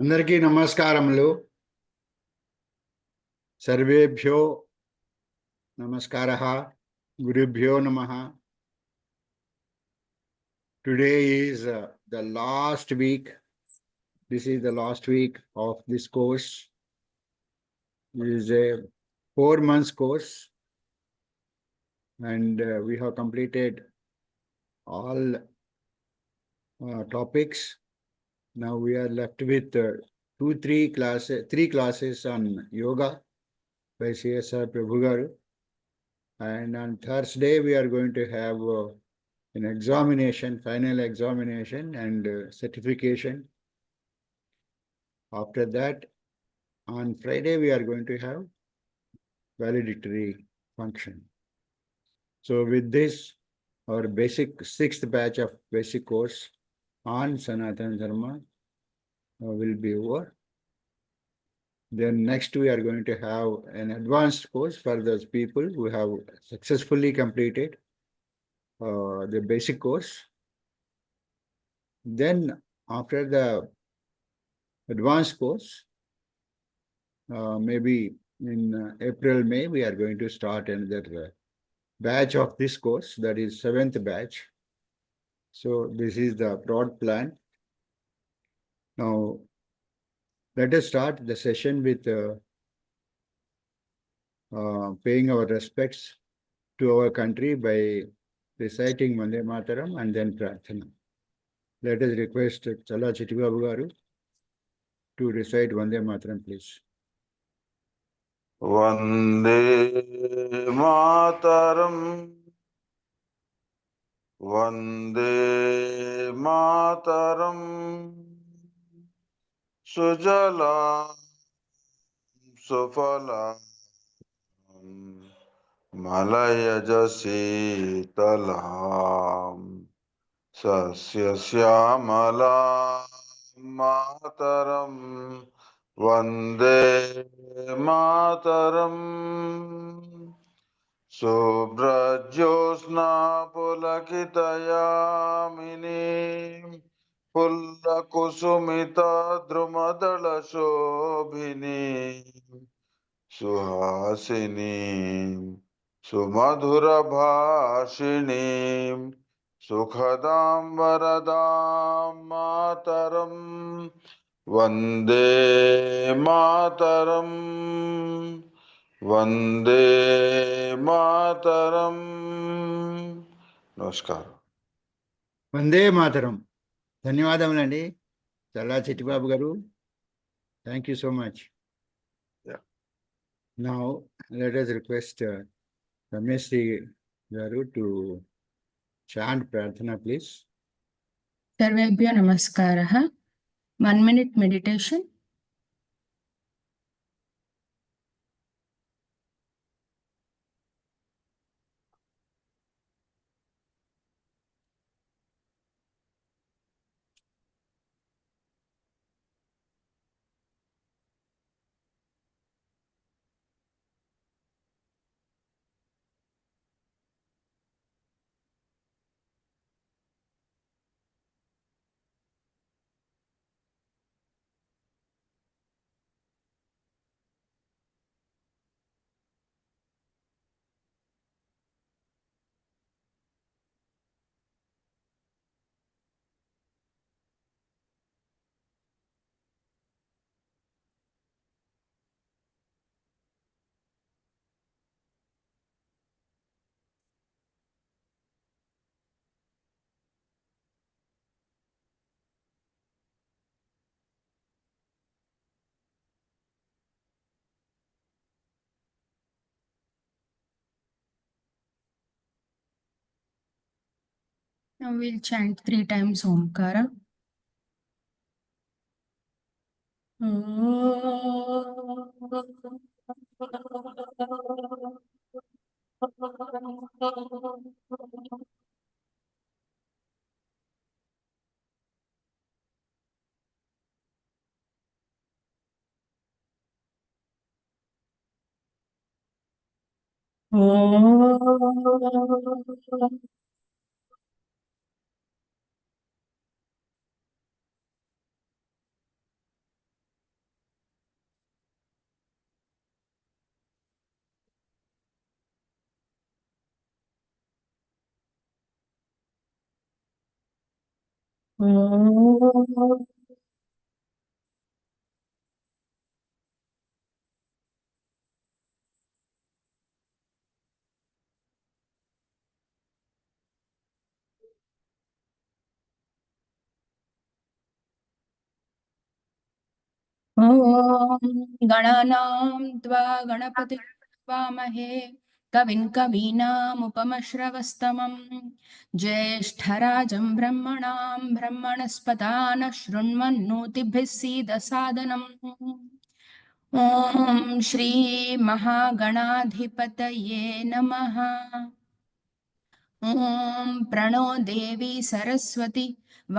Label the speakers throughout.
Speaker 1: అందరికీ నమస్కారములు. సర్వేభ్యో నమస్కారః. గురుభ్యో నమః. Today is the last week. This is the last week of this course. It is a 4 months course, and we have completed all topics. Now we are left with three classes on yoga by CSR Prabhu garu. And on Thursday we are going to have an examination, final examination and certification. After that, on Friday we are going to have valedictory function. So with this, our basic 6th batch of basic course on Sanatana Dharma will be over. Then next we are going to have an advanced course for those people who have successfully completed the basic course. Then after the advanced course, maybe in April, May, we are going to start another batch of this course, that is 7th batch. So this is the broad plan. Now, let us start the session with paying our respects to our country by reciting Vande Mataram and then Prarthana. Let us request Chala Chittibabu garu to recite Vande Mataram, please.
Speaker 2: Vande Mataram, Vande Mataram, Sujala Sufala Malayaj Sitalam Sasya Syamala Mataram Vande Mataram Subrajyosna Pulakitayamini Pullakusumita Drumadala Shobhini Suhasini Sumadhura Bhashini Sukhadam Varadam Mataram Vande Mataram Vande Mataram. Namaskar.
Speaker 1: Vande Mataram. ధన్యవాదములండి చల్లా చిట్టిబాబు గారు. Thank you so much.
Speaker 2: Yeah.
Speaker 1: Now let us request Ramesh garu to chant Prarthana, please.
Speaker 3: Sarvebhyo Namaskaraः. 1 minute meditation. Now we'll chant 3 times Omkara. ॐ ॐ गणानां त्वा गणपतिं वामहे कविं कवीनामुपमश्रवस्तमं ज्येष्ठराजं ब्रह्मणां ब्रह्मणस्पदान शृण्वन्नोतिभिः सीदसादनम् ॐ श्रीमहागणाधिपतये नमः। ॐ प्रणो देवी सरस्वती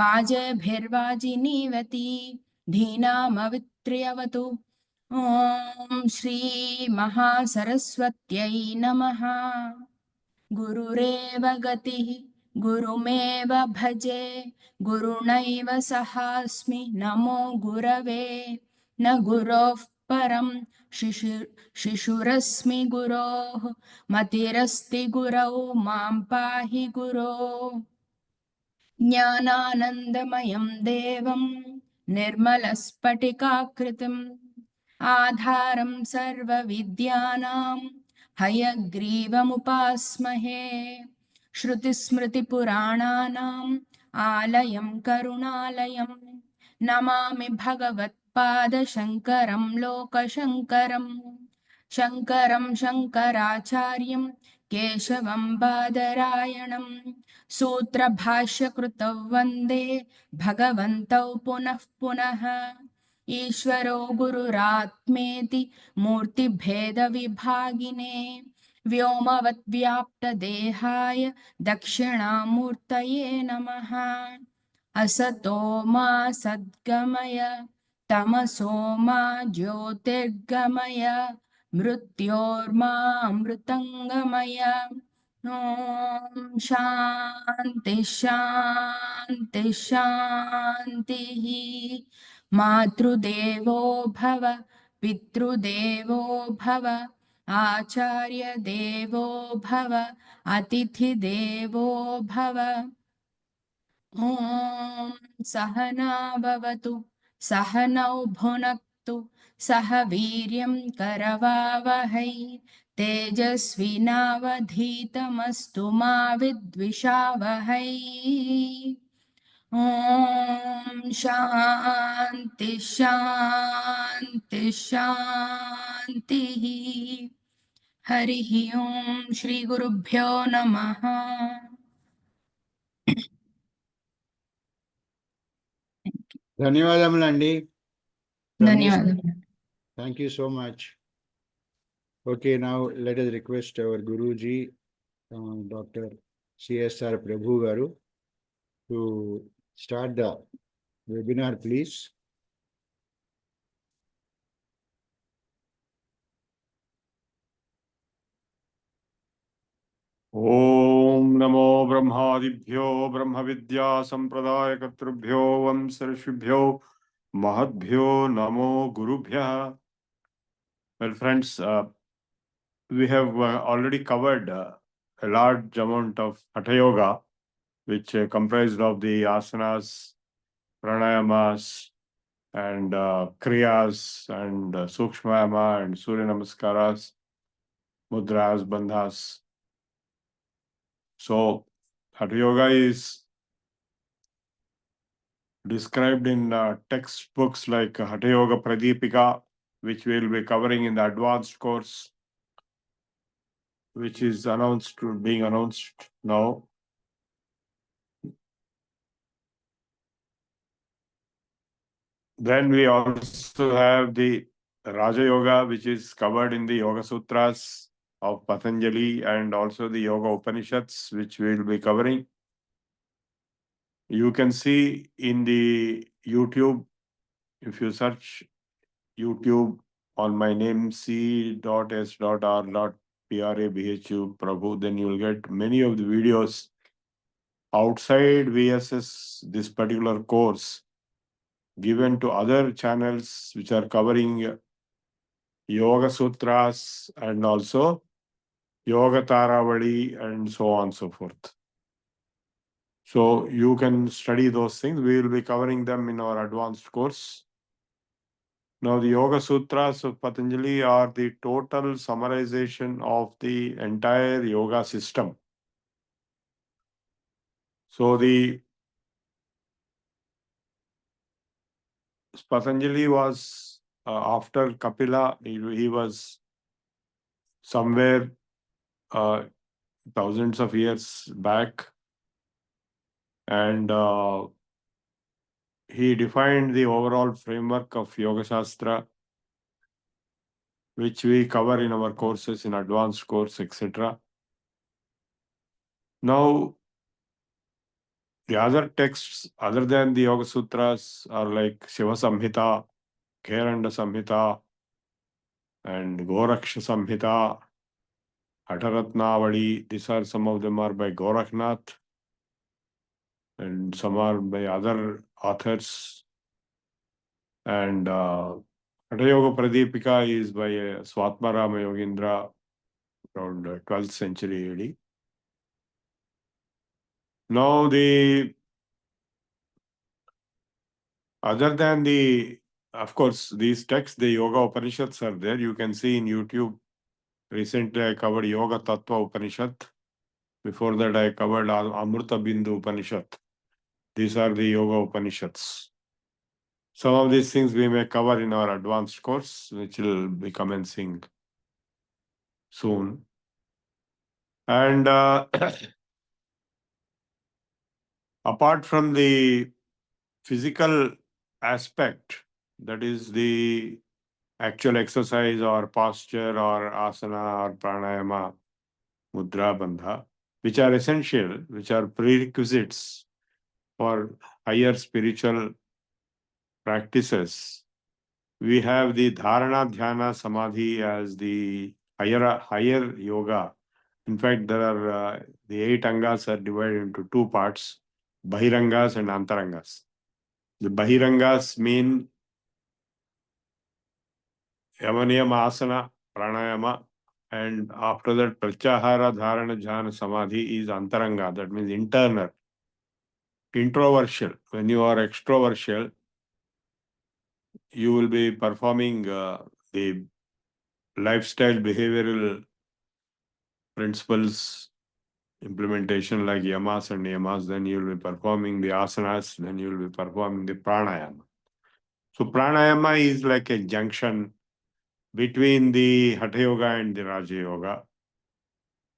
Speaker 3: वाजभिर्वाजिनीवती धीनामवित्र्यवतु ॐ श्रीमहासरस्वत्यै नमः। गुरुरेव गतिः गुरुमेव भजे गुरुणैव सहास्मि नमो गुरवे न गुरोः परं शिशुरस्मि गुरोः मतिरस्ति गुरौ मां पाहि गुरो ज्ञानानन्दमयं देवं निर्मलस्फटिकाकृतिम् आधारं सर्वविद्यानां हयग्रीवमुपास्महे श्रुतिस्मृतिपुराणानाम् आलयं करुणालयं नमामि भगवत्पादशङ्करं लोकशङ्करम् शङ्करं शङ्कराचार्यं केशवं बादरायणं सूत्रभाष्यकृतौ वन्दे भगवन्तौ पुनः पुनः ईश्वरो गुरुरात्मेति मूर्तिभेदविभागिने व्योमवद्व्याप्तदेहाय दक्षिणामूर्तये नमः असतो मा सद्गमय तमसो मा ज्योतिर्गमय मृत्योर्मामृतङ्गमय ॐ शान्ति शान्ति शान्तिः मातृदेवो भव पितृदेवो भव आचार्यदेवो भव अतिथिदेवो भव ॐ सहना भवतु सहनौ भुनक्तु सह वीर्यं करवावहै तेजस्विनावधीतमस्तु मा विद्विषावहै ॐ शान्ति शान्ति शान्तिः हरिः ॐ श्रीगुरुभ्यो नमः।
Speaker 1: ధన్యవాదములండి రమేష్.
Speaker 3: ధన్యవాదాలు.
Speaker 1: Thank you so much. Okay, now let us request our Guruji, Dr. CSR Prabhu Garu, to start the webinar, please.
Speaker 4: Om NaMo ब्रह्मादिभ्यो ब्रह्मविद्या संप्रदायकर्तृभ्यो वंशऋषिभ्यो महद्भ्यो NaMo गुरुभ्यः. Well, friends, we have already covered a large amount of Hatha Yoga, which comprised of the asanas, pranayamas, and kriyas, and sukshmayama, and surya namaskaras, mudras, bandhas. So, Hatha Yoga is described in textbooks like Hatha Yoga Pradipika, which we will be covering in the advanced course, which is being announced now. Then we also have the Raja Yoga, which is covered in the Yoga Sutras of Patanjali, and also the Yoga Upanishads, which we will be covering. You can see in the YouTube, if you search YouTube on my name c.s.r.prabhu Prabhu, then you will get many of the videos outside VSS, this particular course, given to other channels which are covering Yoga Sutras and also Yoga Taravali and so on and so forth. So you can study those things. We will be covering them in our advanced course. Now, the Yoga Sutras of Patanjali are the total summarization of the entire yoga system. So the Patanjali was after Kapila, he was somewhere thousands of years back, and he defined the overall framework of Yoga Shastra, which we cover in our courses, in advanced course, etc. Now, the other texts other than the Yoga Sutras are like Shiva Samhita, Kheranda Samhita, and Goraksha Samhita, Ataratnavadi. These are some of them are by Gorakhnath, and some are by other authors. And Hata Yoga Pradipika is by Swatmarama Yogindra around 12th century AD. Now, other than of course, these texts, the Yoga Upanishads are there. You can see in YouTube. Recently, I covered Yoga Tattva Upanishad. Before that, I covered Amrita Bindu Upanishad. These are the Yoga Upanishads. Some of these things we may cover in our advanced course, which will be commencing soon. And apart from the physical aspect, that is the actual exercise or posture or asana or pranayama, mudra, bandha, which are essential, which are prerequisites for higher spiritual practices. We have the dharana, dhyana, samadhi as the higher yoga. In fact, there are the 8 angas are divided into 2 parts, bahirangas and antarangas. The bahirangas mean yamaniyama, asana, pranayama, and after that pratyahara, dharana, jhana, samadhi is antaranga. That means internal, introversial. When you are extroversial, you will be performing the lifestyle behavioral principles implementation like yamas and niyamas, then you will be performing the asanas, then you will be performing the pranayama. So pranayama is like a junction between the Hatha Yoga and the Raja Yoga.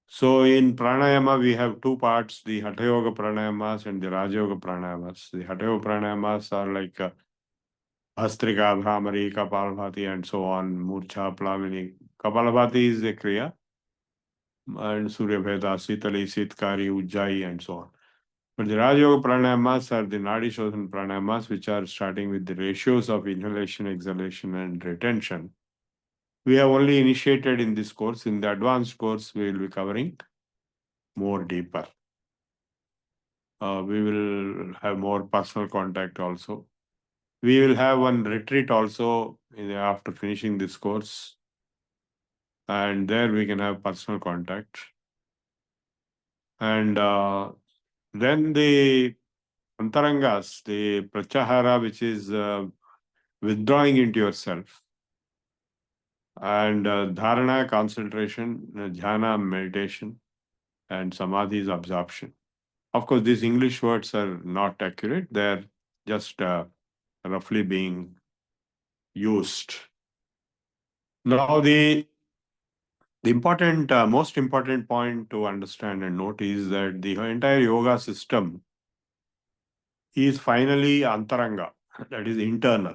Speaker 4: So in pranayama, we have 2 parts, the Hatha Yoga pranayamas and the Raja Yoga pranayamas. The Hatha Yoga pranayamas are like Astrika, Bhramari, Kapalabhati, and so on, Murcha, Plamini. Kapalabhati is a Kriya, and Surya Veda, Sitali, Sitkari, Ujjayi, and so on. But the Raja Yoga pranayamas are the Nadi Shodhan pranayamas, which are starting with the ratios of inhalation, exhalation, and retention. We have only initiated in this course. In the advanced course, we will be covering more deeper. We will have more personal contact also. We will have one retreat also after finishing this course. And there we can have personal contact. And then the antarangas, the pratyahara, which is withdrawing into yourself, and dharana, concentration, dhyana, meditation, and samadhi is absorption. Of course, these English words are not accurate. They're just roughly being used. Now, the important, most important point to understand and note is that the entire yoga system is finally antaranga, that is internal.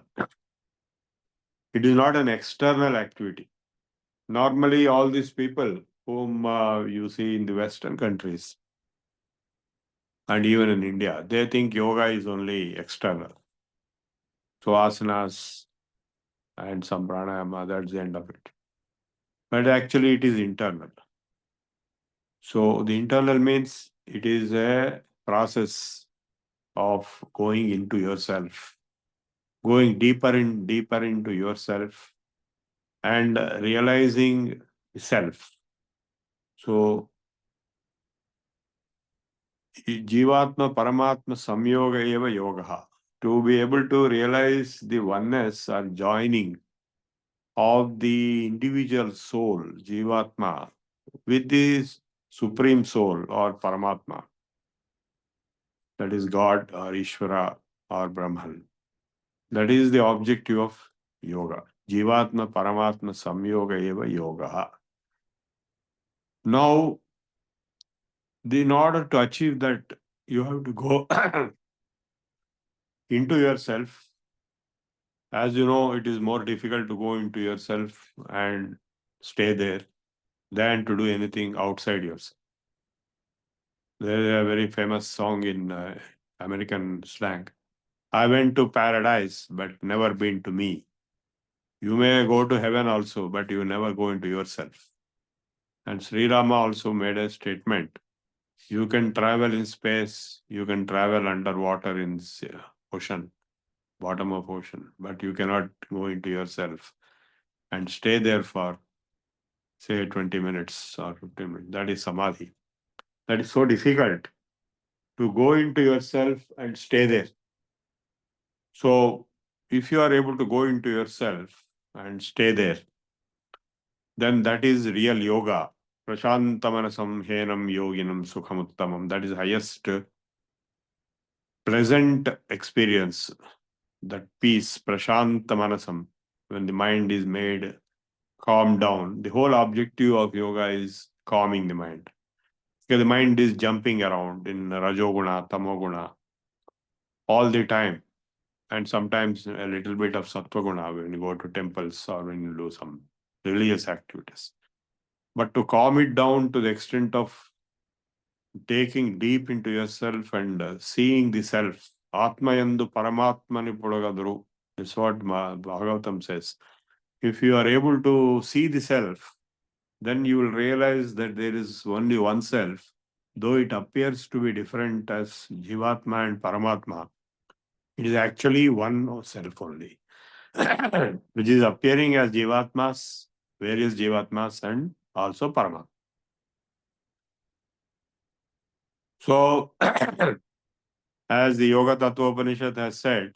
Speaker 4: It is not an external activity. Normally, all these people whom you see in the Western countries and even in India, they think yoga is only external. So asanas and some pranayama, that's the end of it. But actually, it is internal. So the internal means it is a process of going into yourself, going deeper into yourself, and realizing self. So Jivatma Paramatma Samyoga eva yoga. To be able to realize the oneness or joining of the individual soul, Jivatma, with the Supreme Soul or Paramatma, that is God or Ishvara or Brahman. That is the objective of yoga. Jivatma Paramatma Samyoga eva yoga. Now, in order to achieve that, you have to go into yourself. As you know, it is more difficult to go into yourself and stay there than to do anything outside yourself. There is a very famous song in American slang. I went to paradise, but never been to me. You may go to heaven also, but you never go into yourself. And Sri Rama also made a statement. You can travel in space, you can travel underwater in ocean, bottom of ocean, but you cannot go into yourself and stay there for, say, 20 minutes or 15 minutes. That is samadhi. That is so difficult to go into yourself and stay there. So, if you are able to go into yourself and stay there, then that is real yoga. Prashantamanasam henam yoginam sukhamuttamam. That is highest pleasant experience. That peace, prashantamanasam, when the mind is made calm down. The whole objective of yoga is calming the mind. Because the mind is jumping around in Rajoguna, Tamoguna all the time. And sometimes a little bit of Sattva-guna when you go to temples or when you do some religious activities. But to calm it down to the extent of taking deep into yourself and seeing the self, Atmayandu Paramatmani Pudagadru, that's what Bhagavatam says. If you are able to see the self, then you will realize that there is only one self, though it appears to be different as Jivatma and Paramatma. It is actually one self only, which is appearing as Jivatmas, various Jivatmas, and also Paramatma. So, as the Yoga Tattva Upanishad has said,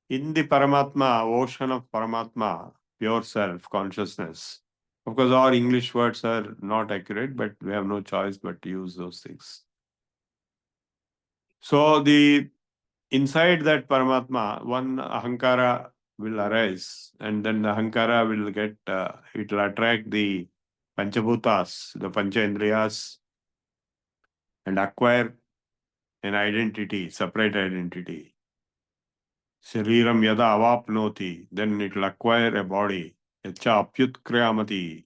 Speaker 4: in the Paramatma, ocean of Paramatma, pure self, consciousness. Of course, our English words are not accurate, but we have no choice but to use those things. So, the inside that Paramatma, one Ahankara will arise, and then the Ahankara will get, it will attract the Panchabhutas, the Panchendriyas, and acquire an identity, separate identity. Shariram yada avapnoti, then it will acquire a body. Yacha apyutkriyamati,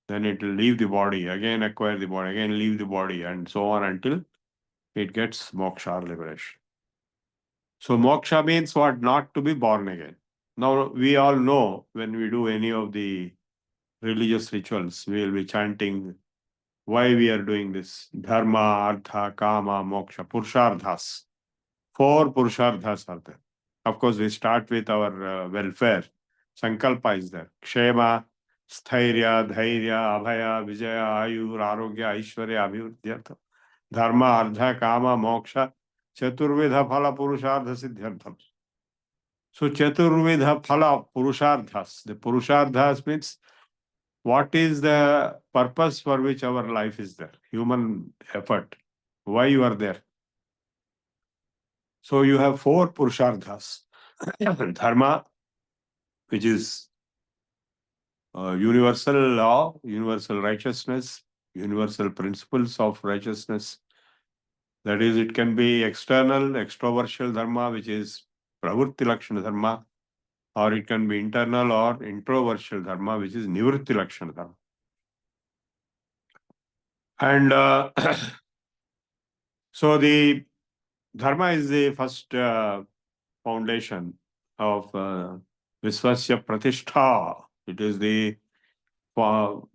Speaker 4: then it will leave the body, again acquire the body, again leave the body, and so on until it gets moksha or liberation. So moksha means what? Not to be born again. Now we all know when we do any of the religious rituals, we will be chanting why we are doing this. Dharma, Artha, Kama, Moksha, Purusharthas. 4 Purusharthas are there. Of course, we start with our welfare. Sankalpa is there. Kshema, Sthairya, Dhairya, Abhaya, Vijaya, Ayur, Arogya, Aishwarya, Abhivrudhyartha. Dharma, Artha, Kama, Moksha, Chaturvidha Phala Purushartha Siddhyartham. So Chaturvidha Phala Purusharthas. The Purusharthas means what is the purpose for which our life is there? Human effort. Why you are there? So you have 4 Purusharthas. Dharma, which is universal law, universal righteousness, universal principles of righteousness. That is, it can be external, extroversial dharma, which is pravritti lakshana dharma, or it can be internal or introversial dharma, which is nivritti lakshana dharma. And so the dharma is the first foundation of Visvasya Pratishtha. It is the Vidhi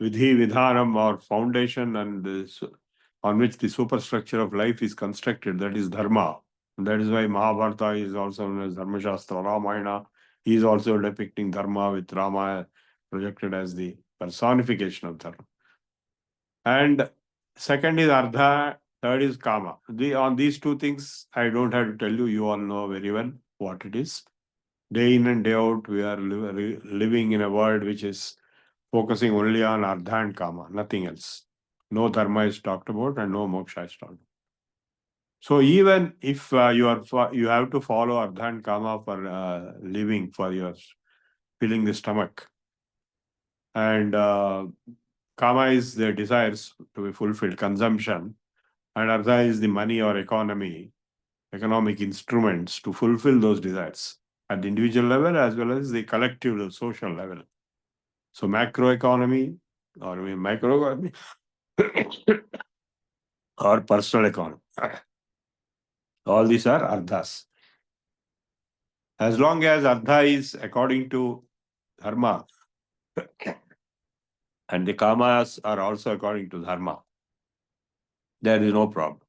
Speaker 4: Vidhanam or foundation and this, on which the superstructure of life is constructed. That is Dharma. And that is why Mahabharata is also known as Dharma Shastra. Ramayana is also depicting Dharma with Rama projected as the personification of Dharma. And Second is Ardha, third is Kama. On these two things, I don't have to tell you, you all know very well what it is. Day in and day out, we are living in a world which is focusing only on Ardha and Kama, nothing else. No Dharma is talked about and no Moksha is talked about. So even if you have to follow Ardha and Kama for living, for your filling the stomach, and Kama is the desires to be fulfilled, consumption, and Ardha is the money or economic instruments to fulfill those desires at the individual level as well as the collective social level. So macroeconomy or microeconomy or personal economy. All these are Ardhas. As long as Ardha is according to Dharma and the Kamas are also according to Dharma, there is no problem.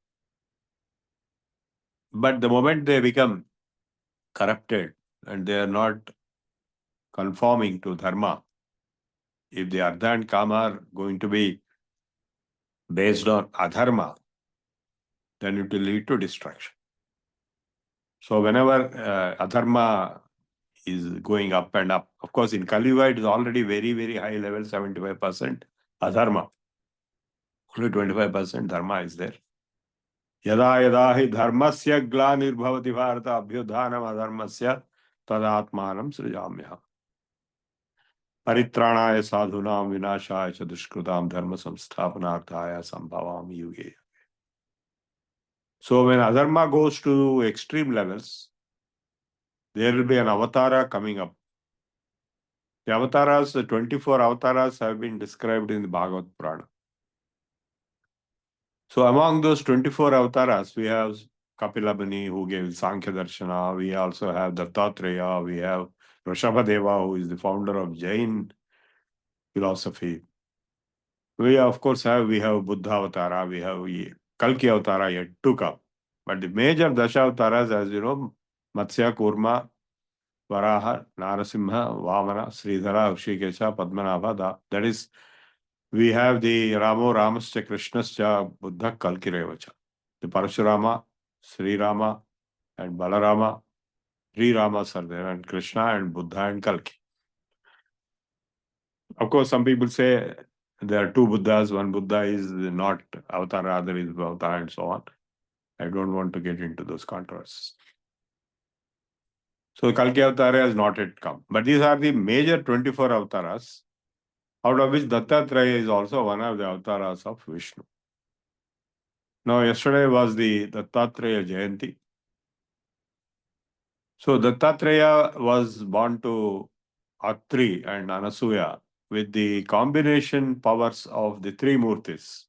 Speaker 4: But the moment they become corrupted and they are not conforming to Dharma, if the Ardha and Kama are going to be based on Adharma, then it will lead to destruction. So whenever Adharma is going up and up, of course in Kali Yuga it is already very, very high level, 75% Adharma. Only 25% Dharma is there. Yada yada hi dharmasya glanirбhavati bharata abhyudhanam adharmasya tadatmanam srijamya. Paritranaya sadhunam vinashaya cha dushkrutam dharma samsthapanarthaya sambhavam yuge. So when adharma goes to extreme levels, there will be an avatara coming up. The avatars, the 24 avatars have been described in the Bhagavad Purana. So among those 24 avatars, we have Kapila Muni who gave Sankhya Darshana. We also have Dattatreya. We have Rishabhadeva who is the founder of Jain philosophy. We of course have Buddha Avatara. We have Kalki Avatara yet to come. But the major Dasha Avatars, as you know, Matsya, Kurma, Varaha, Narasimha, Vamana, Sridhara, Rishikesha, Padmanabha. That is, we have the Ramo, Ramascha, Krishnascha, Buddha, Kalki Revacha. The Parashurama, Sri Rama, and Balarama, three Ramas are there, and Krishna and Buddha and Kalki. Of course, some people say there are two Buddhas, one Buddha is not avatar, other is avatar, and so on. I don't want to get into those controversies. So Kalki Avatara has not yet come. But these are the major 24 avatars, out of which Dattatreya is also one of the avatars of Vishnu. Now, yesterday was the Dattatreya Jayanti. So Dattatreya was born to Atri and Anasuya with the combination powers of the three Murtis.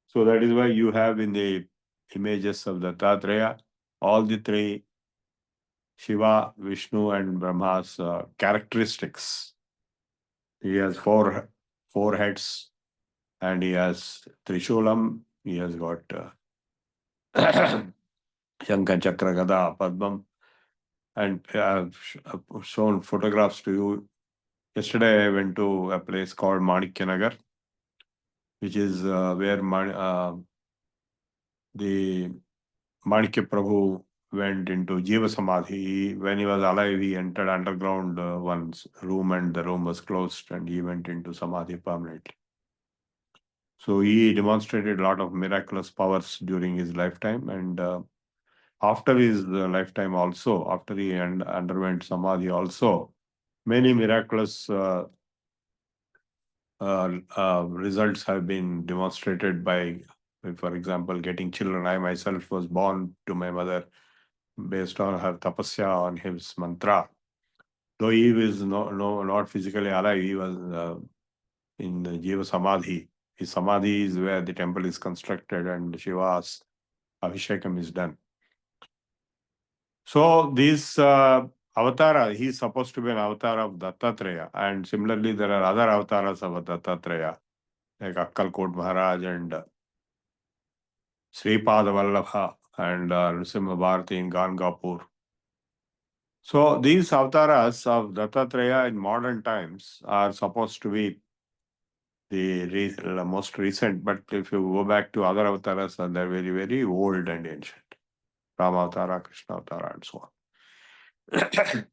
Speaker 4: So that is why you have in the images of Dattatreya all the three Shiva, Vishnu and Brahma's characteristics. He has four heads and he has Trishulam, he has got Shankha, Chakra, Gada, Padmam, and I've shown photographs to you. Yesterday I went to a place called Manikyanagar, which is where the Manikya Prabhu went into Jiva Samadhi. When he was alive, he entered underground one room and the room was closed and he went into Samadhi permanently. So he demonstrated a lot of miraculous powers during his lifetime, and after his lifetime also, after he underwent Samadhi also, many miraculous results have been demonstrated by, for example, getting children. I myself was born to my mother based on her tapasya, on his mantra. Though he was not physically alive, he was in the Jiva Samadhi. His Samadhi is where the temple is constructed and Shiva's Abhishekam is done. So this avatara, he is supposed to be an avatar of Dattatreya, and similarly there are other avatars of Dattatreya, like Akkalkot Maharaj and Sripada Vallabha and Nrsimha Bharati in Gangapur. So these avatars of Dattatreya in modern times are supposed to be the most recent, but if you go back to other avatars, they're very, very old and ancient. Rama Avatara, Krishna Avatara, and so on.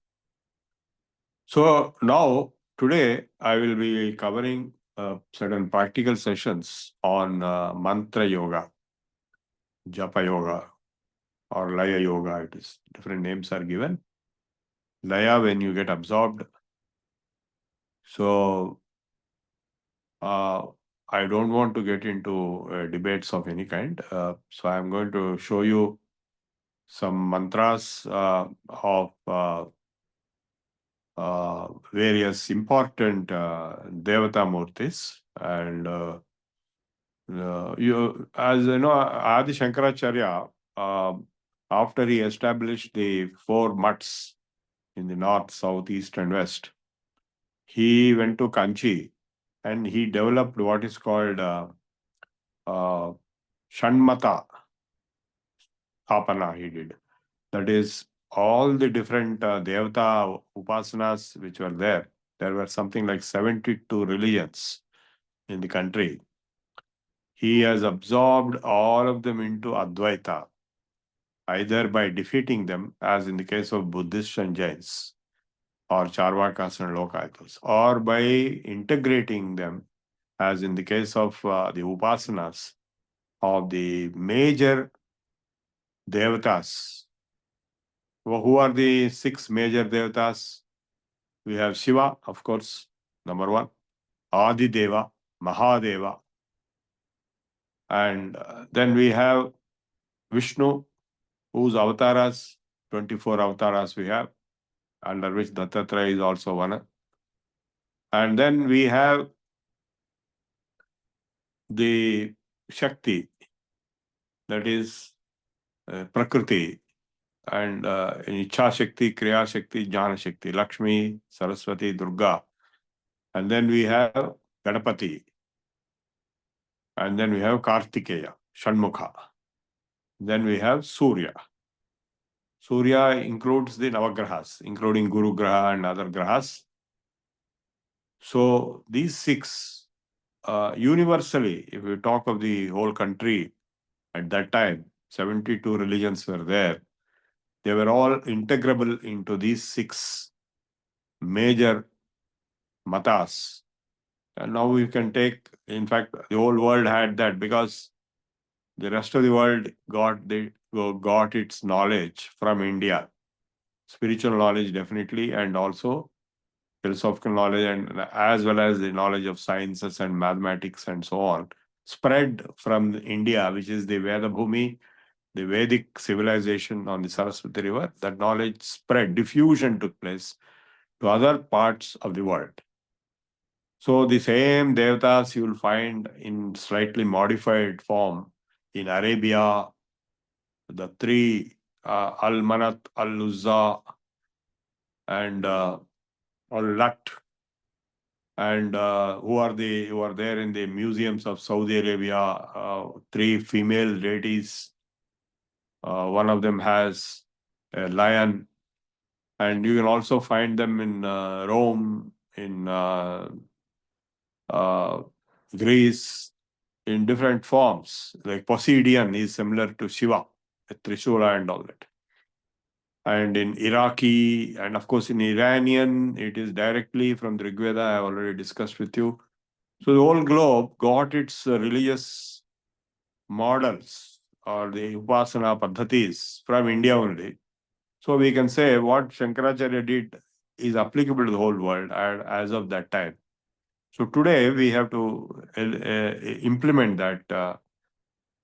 Speaker 4: So now, today, I will be covering certain practical sessions on mantra yoga, japa yoga, or laya yoga. It is different names are given. Laya, when you get absorbed. So I don't want to get into debates of any kind. So I'm going to show you some mantras of various important Devata Murtis. And you, as you know, Adi Shankaracharya, after he established the 4 mutts in the north, south, east, and west, he went to Kanchi and he developed what is called Shanmata Thapana, he did. That is, all the different Devata Upasanas which were there. There were something like 72 religions in the country. He has absorbed all of them into Advaita, either by defeating them, as in the case of Buddhists and Jains, or Charvakas and Lokayatas, or by integrating them, as in the case of the Upasanas of the major Devatas. Well, who are the 6 major Devatas? We have Shiva, of course, number 1, Adi Deva, Mahadeva, and then we have Vishnu, whose avatars, 24 avatars we have, under which Dattatreya is also one. And then we have the Shakti, that is Prakriti, and Icha Shakti, Kriya Shakti, Jnana Shakti, Lakshmi, Saraswati, Durga. And then we have Ganapati. And then we have Kartikeya, Shanmukha. Then we have Surya. Surya includes the Navagrahas, including Guru Graha and other Grahas. So these 6, universally, if we talk of the whole country, at that time, 72 religions were there. They were all integrable into these 6 major matas. And now we can take, in fact, the whole world had that, because the rest of the world got its knowledge from India. Spiritual knowledge, definitely, and also philosophical knowledge, and as well as the knowledge of sciences and mathematics and so on, spread from India, which is the Veda Bhumi, the Vedic civilization on the Saraswati River. That knowledge spread, diffusion took place to other parts of the world. So the same Devatas you will find in slightly modified form in Arabia, the 3 Al-Manat, Al-Uzza, and Al-Lat, and who are there in the museums of Saudi Arabia, 3 female deities. One of them has a lion, and you can also find them in Rome, in Greece, in different forms. Like Poseidon is similar to Shiva, a Trishula and all that. And in Iraqi, and of course in Iranian, it is directly from the Rig Veda, I have already discussed with you. So the whole globe got its religious models, or the Upasana Paddhatis, from India only. So we can say what Shankaracharya did is applicable to the whole world as of that time. So today we have to implement that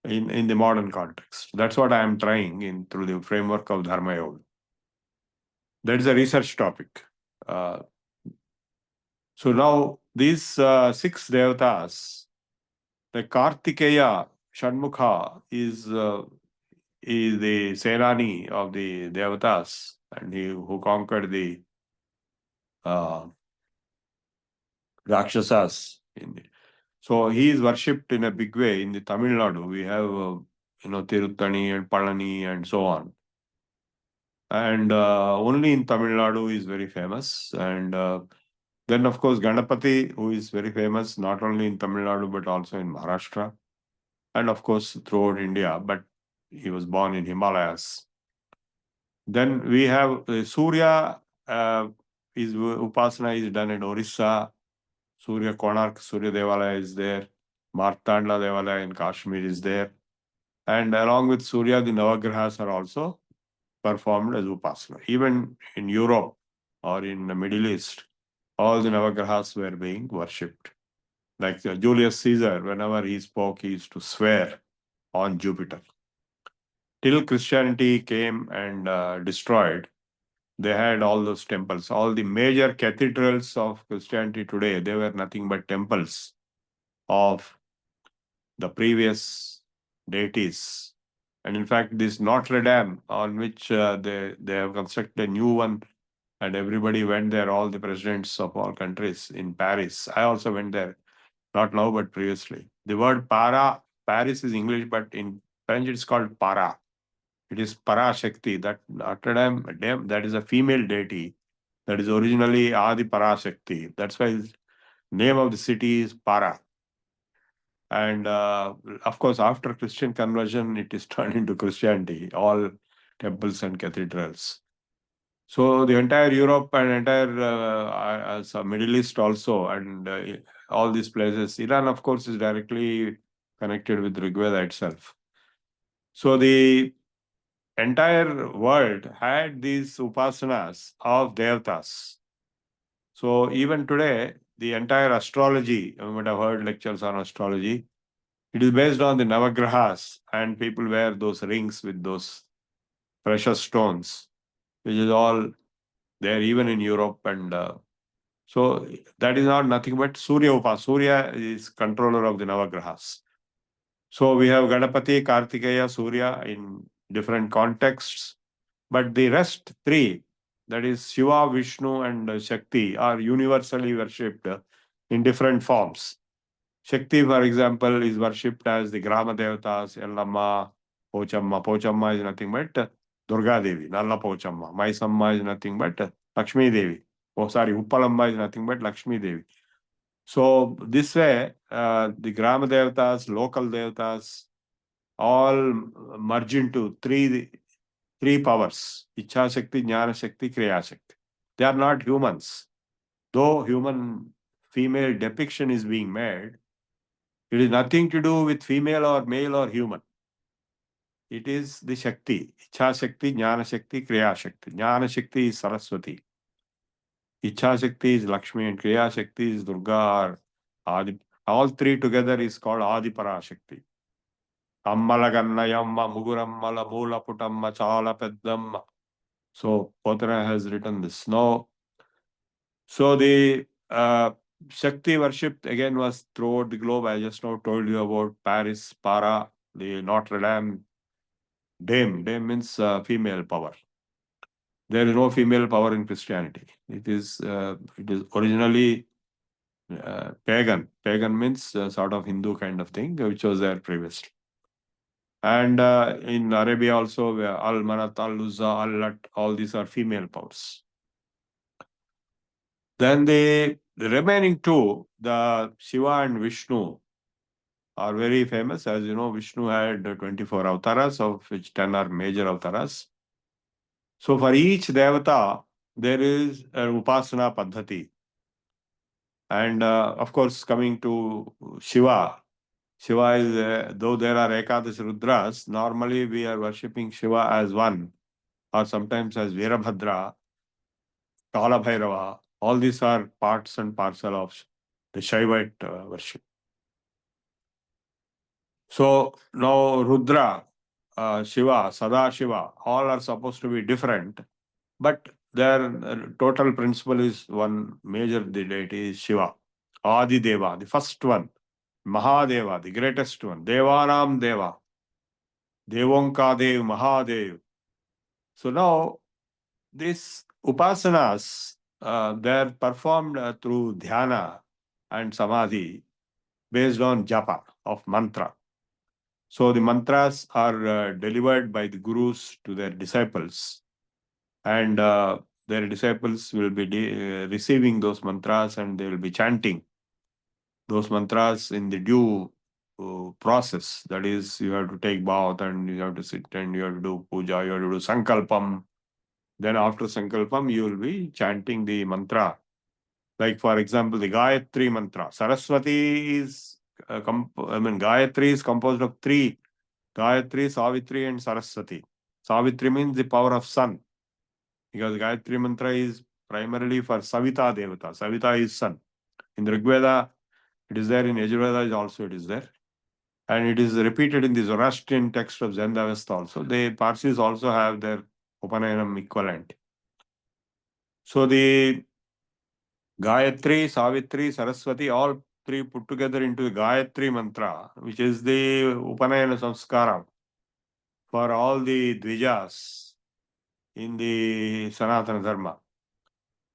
Speaker 4: in the modern context. That's what I am trying through the framework of Dharma Yoga. That is a research topic. So now these 6 devatas, the Kartikeya Shanmukha is the Senani of the devatas, and he who conquered the Rakshasas. So he is worshipped in a big way in the Tamil Nadu. We have Tiruttani and Palani and so on. And only in Tamil Nadu is very famous. And Then, of course, Ganapati, who is very famous not only in Tamil Nadu but also in Maharashtra, and of course throughout India, but he was born in Himalayas. Then we have Surya, his Upasana is done in Orissa. Surya Konark, Surya Devalaya is there. Martanda Devalaya in Kashmir is there. And along with Surya, the Navagrahas are also performed as Upasana. Even in Europe or in the Middle East, all the Navagrahas were being worshipped. Like Julius Caesar, whenever he spoke, he used to swear on Jupiter. Till Christianity came and destroyed, they had all those temples. All the major cathedrals of Christianity today, they were nothing but temples of the previous deities. And in fact, this Notre Dame, on which they have constructed a new one, and everybody went there, all the presidents of all countries in Paris. I also went there, not now, but previously. The word para, Paris is English, but in French it's called para. It is Para Shakti. That Notre Dame, that is a female deity. That is originally Adi Para Shakti. That's why the name of the city is Para. And of course, after Christian conversion, it is turned into Christianity, all temples and cathedrals. So the entire Europe and entire Middle East also, and all these places, Iran, of course, is directly connected with Rigveda itself. So the entire world had these upasanas of devatas. So even today, the entire astrology, you might have heard lectures on astrology, it is based on the Navagrahas, and people wear those rings with those precious stones, which is all there even in Europe. And so that is not nothing but Surya Upas. Surya is controller of the Navagrahas. So we have Ganapati, Kartikeya, Surya in different contexts. But the rest three, that is Shiva, Vishnu, and Shakti, are universally worshipped in different forms. Shakti, for example, is worshipped as the Grama Devatas, Ellamma, Pochamma. Pochamma is nothing but Durga Devi, Nalla Pochamma. Maisamma is nothing but Lakshmi Devi. Oh, sorry, Uppalamma is nothing but Lakshmi Devi. So this way, the Grama Devatas, local Devatas, all merge into three powers: Ichha Shakti, Jnana Shakti, Kriya Shakti. They are not humans. Though human female depiction is being made, it is nothing to do with female or male or human. It is the Shakti. Ichha Shakti, Jnana Shakti, Kriya Shakti. Jnana Shakti is Saraswati. Ichha Shakti is Lakshmi and Kriya Shakti is Durga or Adi. All three together is called Adi Parashakti. Ammala Gannayamma, Mugurammala, Moola Putamma, Chala Peddamma. So Pothra has written this. Now, so the Shakti worship again was throughout the globe. I just now told you about Paris, Para, the Notre Dame. Dame. Dame means female power. There is no female power in Christianity. It is originally pagan. Pagan means sort of Hindu kind of thing, which was there previously. And in Arabia also, Al Manat, Al Uzza, Al Lat, all these are female powers. Then the remaining two, the Shiva and Vishnu, are very famous. As you know, Vishnu had 24 avatars, of which 10 are major avatars. So for each devata, there is an upasana paddhati. And of course, coming to Shiva, Shiva is, though there are Ekadash Rudras, normally we are worshipping Shiva as one, or sometimes as Virabhadra, Kala Bhairava. All these are parts and parcel of the Shaivite worship. So now Rudra, Shiva, Sada Shiva, all are supposed to be different, but their total principle is one major deity is Shiva, Adi Deva, the first one, Mahadeva, the greatest one, Devanam Deva, Devonkadev, Mahadev. So now these upasanas, they are performed through dhyana and samadhi based on japa of mantra. So the mantras are delivered by the gurus to their disciples. And their disciples will be receiving those mantras and they will be chanting those mantras in the due process. That is, you have to take bath and you have to sit and you have to do puja, you have to do sankalpam. Then after sankalpam, you will be chanting the mantra. Like for example, the Gayatri mantra. Saraswati is, Gayatri is composed of three: Gayatri, Savitri, and Saraswati. Savitri means the power of sun, because Gayatri mantra is primarily for Savita Devata. Savita is sun. In the Rig Veda, it is there. In Yajurveda also it is there. And it is repeated in the Zoroastrian text of Zendavesta also. The Parsis also have their Upanayanam equivalent. So the Gayatri, Savitri, Saraswati, all three put together into the Gayatri mantra, which is the Upanayana Samskaram for all the Dvijas in the Sanatana Dharma.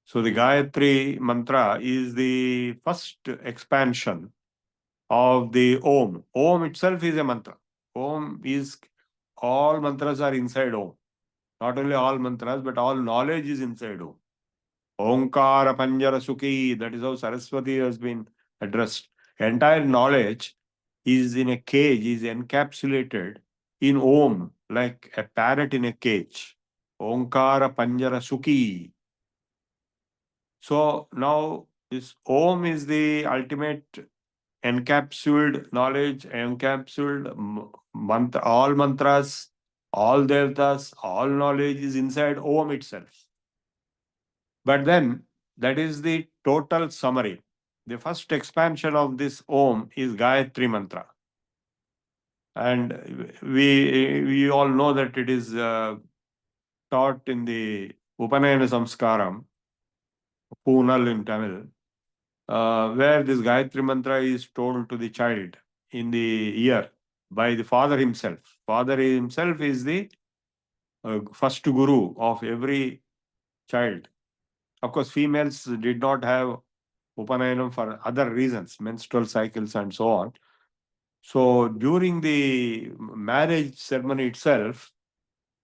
Speaker 4: So the Gayatri mantra is the first expansion of the Om. Om itself is a mantra. Om is, all mantras are inside Om. Not only all mantras, but all knowledge is inside Om. Omkara Panjara Sukhi, that is how Saraswati has been addressed. Entire knowledge is in a cage, is encapsulated in Om, like a parrot in a cage. Omkara Panjara Sukhi. So now this Om is the ultimate encapsulated knowledge, encapsulated mantra, all mantras, all devatas, all knowledge is inside Om itself. But then that is the total summary. The first expansion of this Om is Gayatri mantra. And we all know that it is taught in the Upanayana Samskaram, Poonal in Tamil, where this Gayatri mantra is told to the child in the ear by the father himself. Father himself is the first guru of every child. Of course, females did not have Upanayanam for other reasons, menstrual cycles and so on. So during the marriage ceremony itself,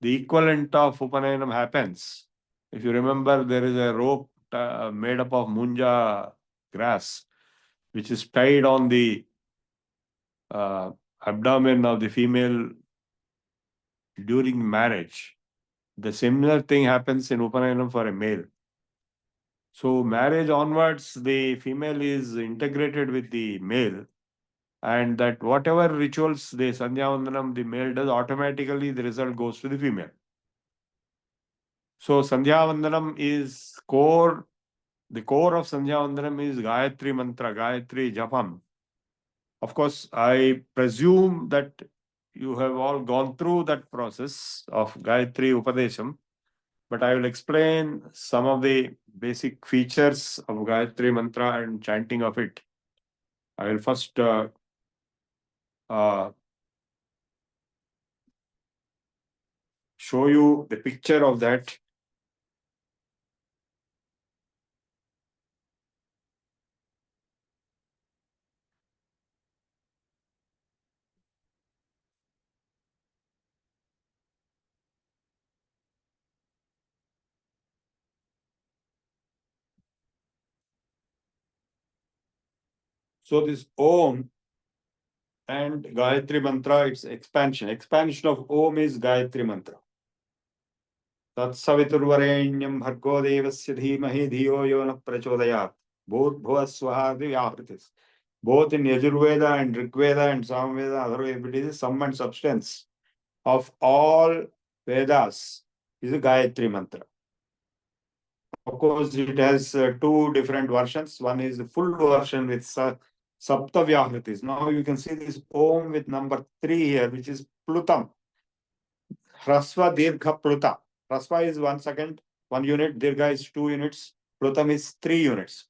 Speaker 4: the equivalent of Upanayanam happens. If you remember, there is a rope made up of munja grass, which is tied on the abdomen of the female during marriage. The similar thing happens in Upanayanam for a male. So marriage onwards, the female is integrated with the male, and that whatever rituals the Sandhya the male does, automatically the result goes to the female. So Sandhya is core, the core of Sandhya is Gayatri mantra, Gayatri Japam. Of course, I presume that you have all gone through that process of Gayatri Upadesham, but I will explain some of the basic features of Gayatri mantra and chanting of it. I will first show you the picture of that. So this Om and Gayatri mantra, its expansion. Expansion of Om is Gayatri mantra. Tatsaviturvarenyam bhargo devasya dhimahi dhiyo yo na prachodayat. Both bhuva swaha vyahritis. Both in Yajurveda and Rigveda and Samveda, Atharvaveda, it is sum and substance of all Vedas is a Gayatri mantra. Of course, it has two different versions. One is the full version with Sapta Vyahritis. Now you can see this Om with number 3 here, which is Plutam. Hrasva Dirgha Pluta. Hrasva is 1 second, 1 unit. Dirgha is 2 units. Plutam is 3 units.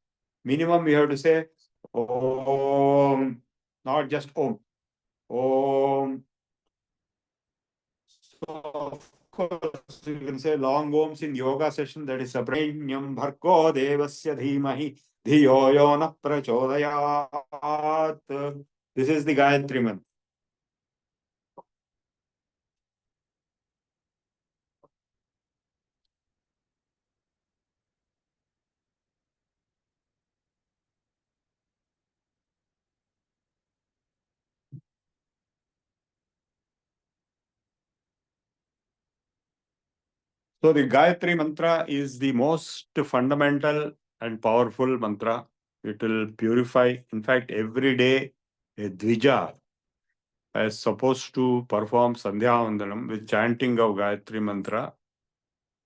Speaker 4: Minimum we have to say Om, not just Om. Om. So of course, you can say long Oms in yoga session, that is separate. Bhargo devasya dhimahi dhiyo yo na prachodayat. This is the Gayatri mantra. So the Gayatri mantra is the most fundamental and powerful mantra. It will purify. In fact, every day a Dvija is supposed to perform Sandhya Vandanam with chanting of Gayatri mantra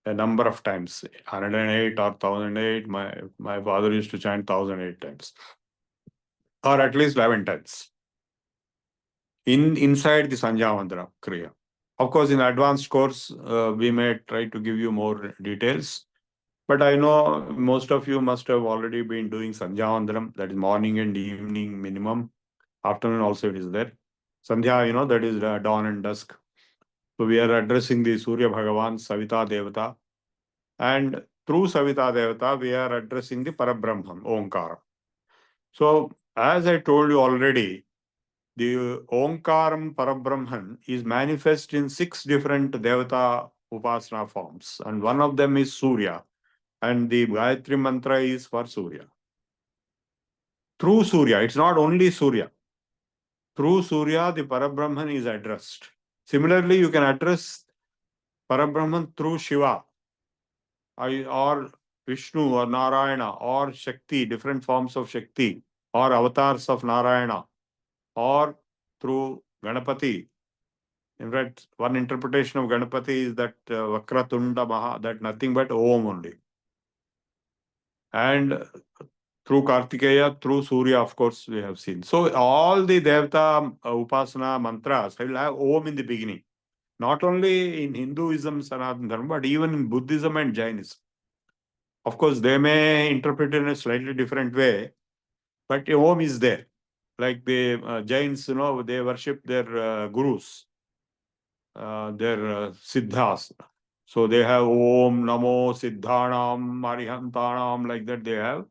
Speaker 4: a number of times, 108 or 1008. My father used to chant 1008 times, or at least 11 times inside the Sandhya Vandana Kriya. Of course, in advanced course, we may try to give you more details. But I know most of you must have already been doing Sandhya Vandanam, that is morning and evening minimum. Afternoon also it is there. Sandhya, that is dawn and dusk. So we are addressing the Surya Bhagavan, Savita Devata. And through Savita Devata, we are addressing the Parabrahman, Omkara. So as I told you already, the Omkaram Parabrahman is manifest in 6 different Devata Upasana forms. And one of them is Surya. And the Gayatri mantra is for Surya. Through Surya, it's not only Surya. Through Surya, the Parabrahman is addressed. Similarly, you can address Parabrahman through Shiva or Vishnu or Narayana or Shakti, different forms of Shakti or avatars of Narayana or through Ganapati. In fact, one interpretation of Ganapati is that Vakratunda Maha, that nothing but Om only. And through Kartikeya, through Surya, of course, we have seen. So all the Devata Upasana mantras will have Om in the beginning. Not only in Hinduism, Sanatana Dharma, but even in Buddhism and Jainism. Of course, they may interpret it in a slightly different way, but Om is there. Like the Jains, they worship their gurus, their siddhas. So they have Om Namo Siddhanam Arihantanam, like that they have.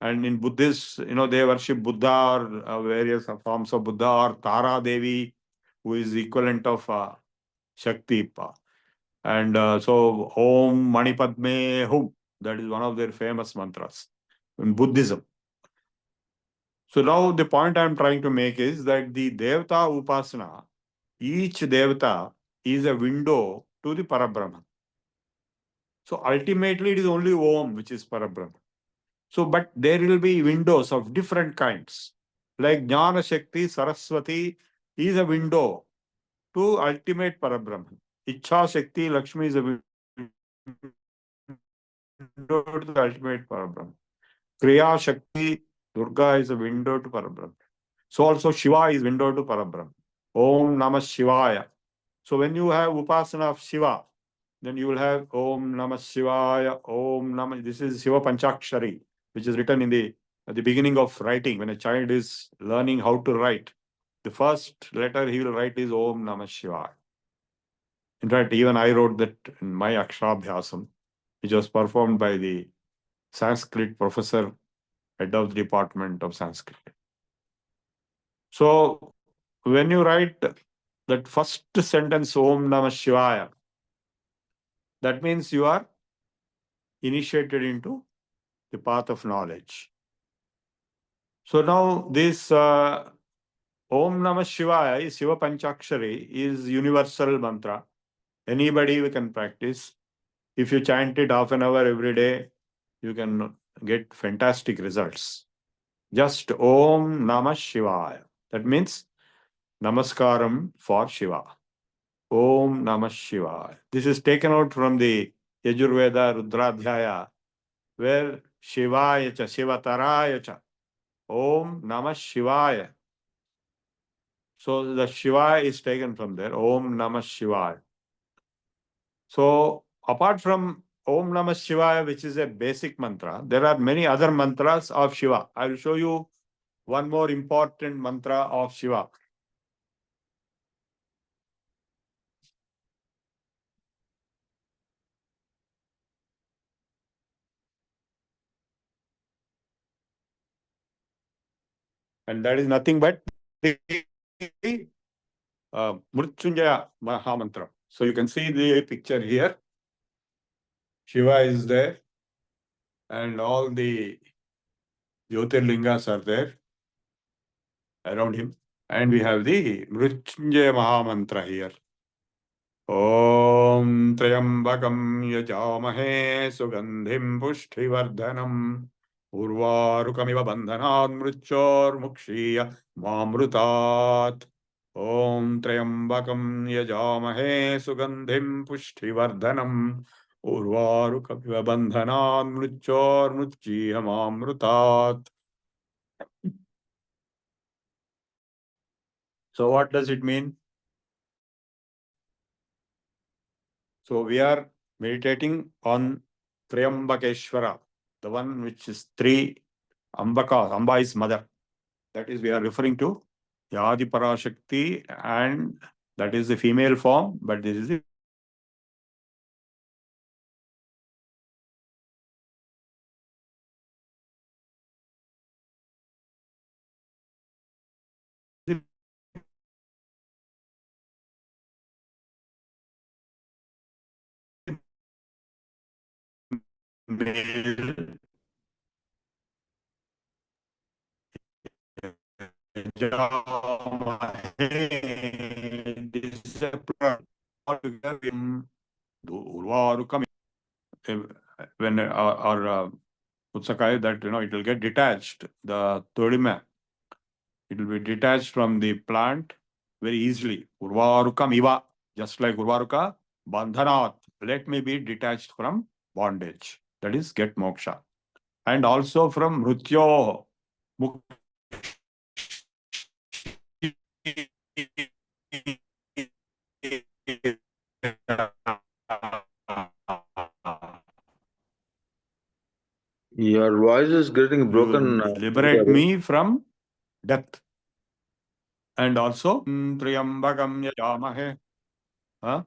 Speaker 4: And in Buddhists, they worship Buddha or various forms of Buddha or Tara Devi, who is the equivalent of Shakti. And so Om Mani Padme Hum, that is one of their famous mantras in Buddhism. So now the point I am trying to make is that the Devata Upasana, each Devata is a window to the Parabrahman. So ultimately it is only Om which is Parabrahman. So, but there will be windows of different kinds. Like Jnana Shakti, Saraswati is a window to ultimate Parabrahman. Ichha Shakti, Lakshmi is a window to the ultimate Parabrahman. Kriya Shakti, Durga is a window to Parabrahman. So also Shiva is window to Parabrahman. Om Namah Shivaya. So when you have Upasana of Shiva, then you will have Om Namah Shivaya, Om Namah. This is Shiva Panchakshari, which is written at the beginning of writing. When a child is learning how to write, the first letter he will write is Om Namah Shivaya. In fact, even I wrote that in my Aksharabhyasam, which was performed by the Sanskrit professor, head of the department of Sanskrit. So when you write that first sentence, Om Namah Shivaya, that means you are initiated into the path of knowledge. So now this Om Namah Shivaya is Shiva Panchakshari, is universal mantra. Anybody can practice. If you chant it half an hour every day, you can get fantastic results. Just Om Namah Shivaya. That means Namaskaram for Shiva. Om Namah Shivaya. This is taken out from the Yajurveda Rudradhyaya, where Shivaya cha, Shivataraya cha. Om Namah Shivaya. So the Shivaya is taken from there. Om Namah Shivaya. So apart from Om Namah Shivaya, which is a basic mantra, there are many other mantras of Shiva. I will show you one more important mantra of Shiva. And that is nothing but the Mrityunjaya Mahamantra. So you can see the picture here. Shiva is there, and all the Jyotirlingas are there around him. And we have the Mrityunjaya Mahamantra here. Om Trayambakam यजामहे सुगंधिं पुष्टिवर्धनम् उर्वारुकमिव बन्धनान् मृत्योर्मुक्षीय मामृतात् ॐ त्र्यम्बकं यजामहे सुगंधिं पुष्टिवर्धनम् उर्वारुकमिव बन्धनान् मृत्योर्मुक्षीय मामृतात्. So what does it mean? So we are meditating on Triambakeshwara, the one which is three Ambaka. Amba is mother. That is, we are referring to Yadi Parashakti, and that is the female form, but this is the male. When our Utsakai, that it will get detached, the Todima, it will be detached from the plant very easily. Urvarukam iva, just like Urvaruka, bandhanat, let me be detached from bondage. That is, get moksha. And also from mrutyo,
Speaker 2: Your voice is getting broken.
Speaker 4: liberate me from death. And also, Triambakam yajamahe. Huh?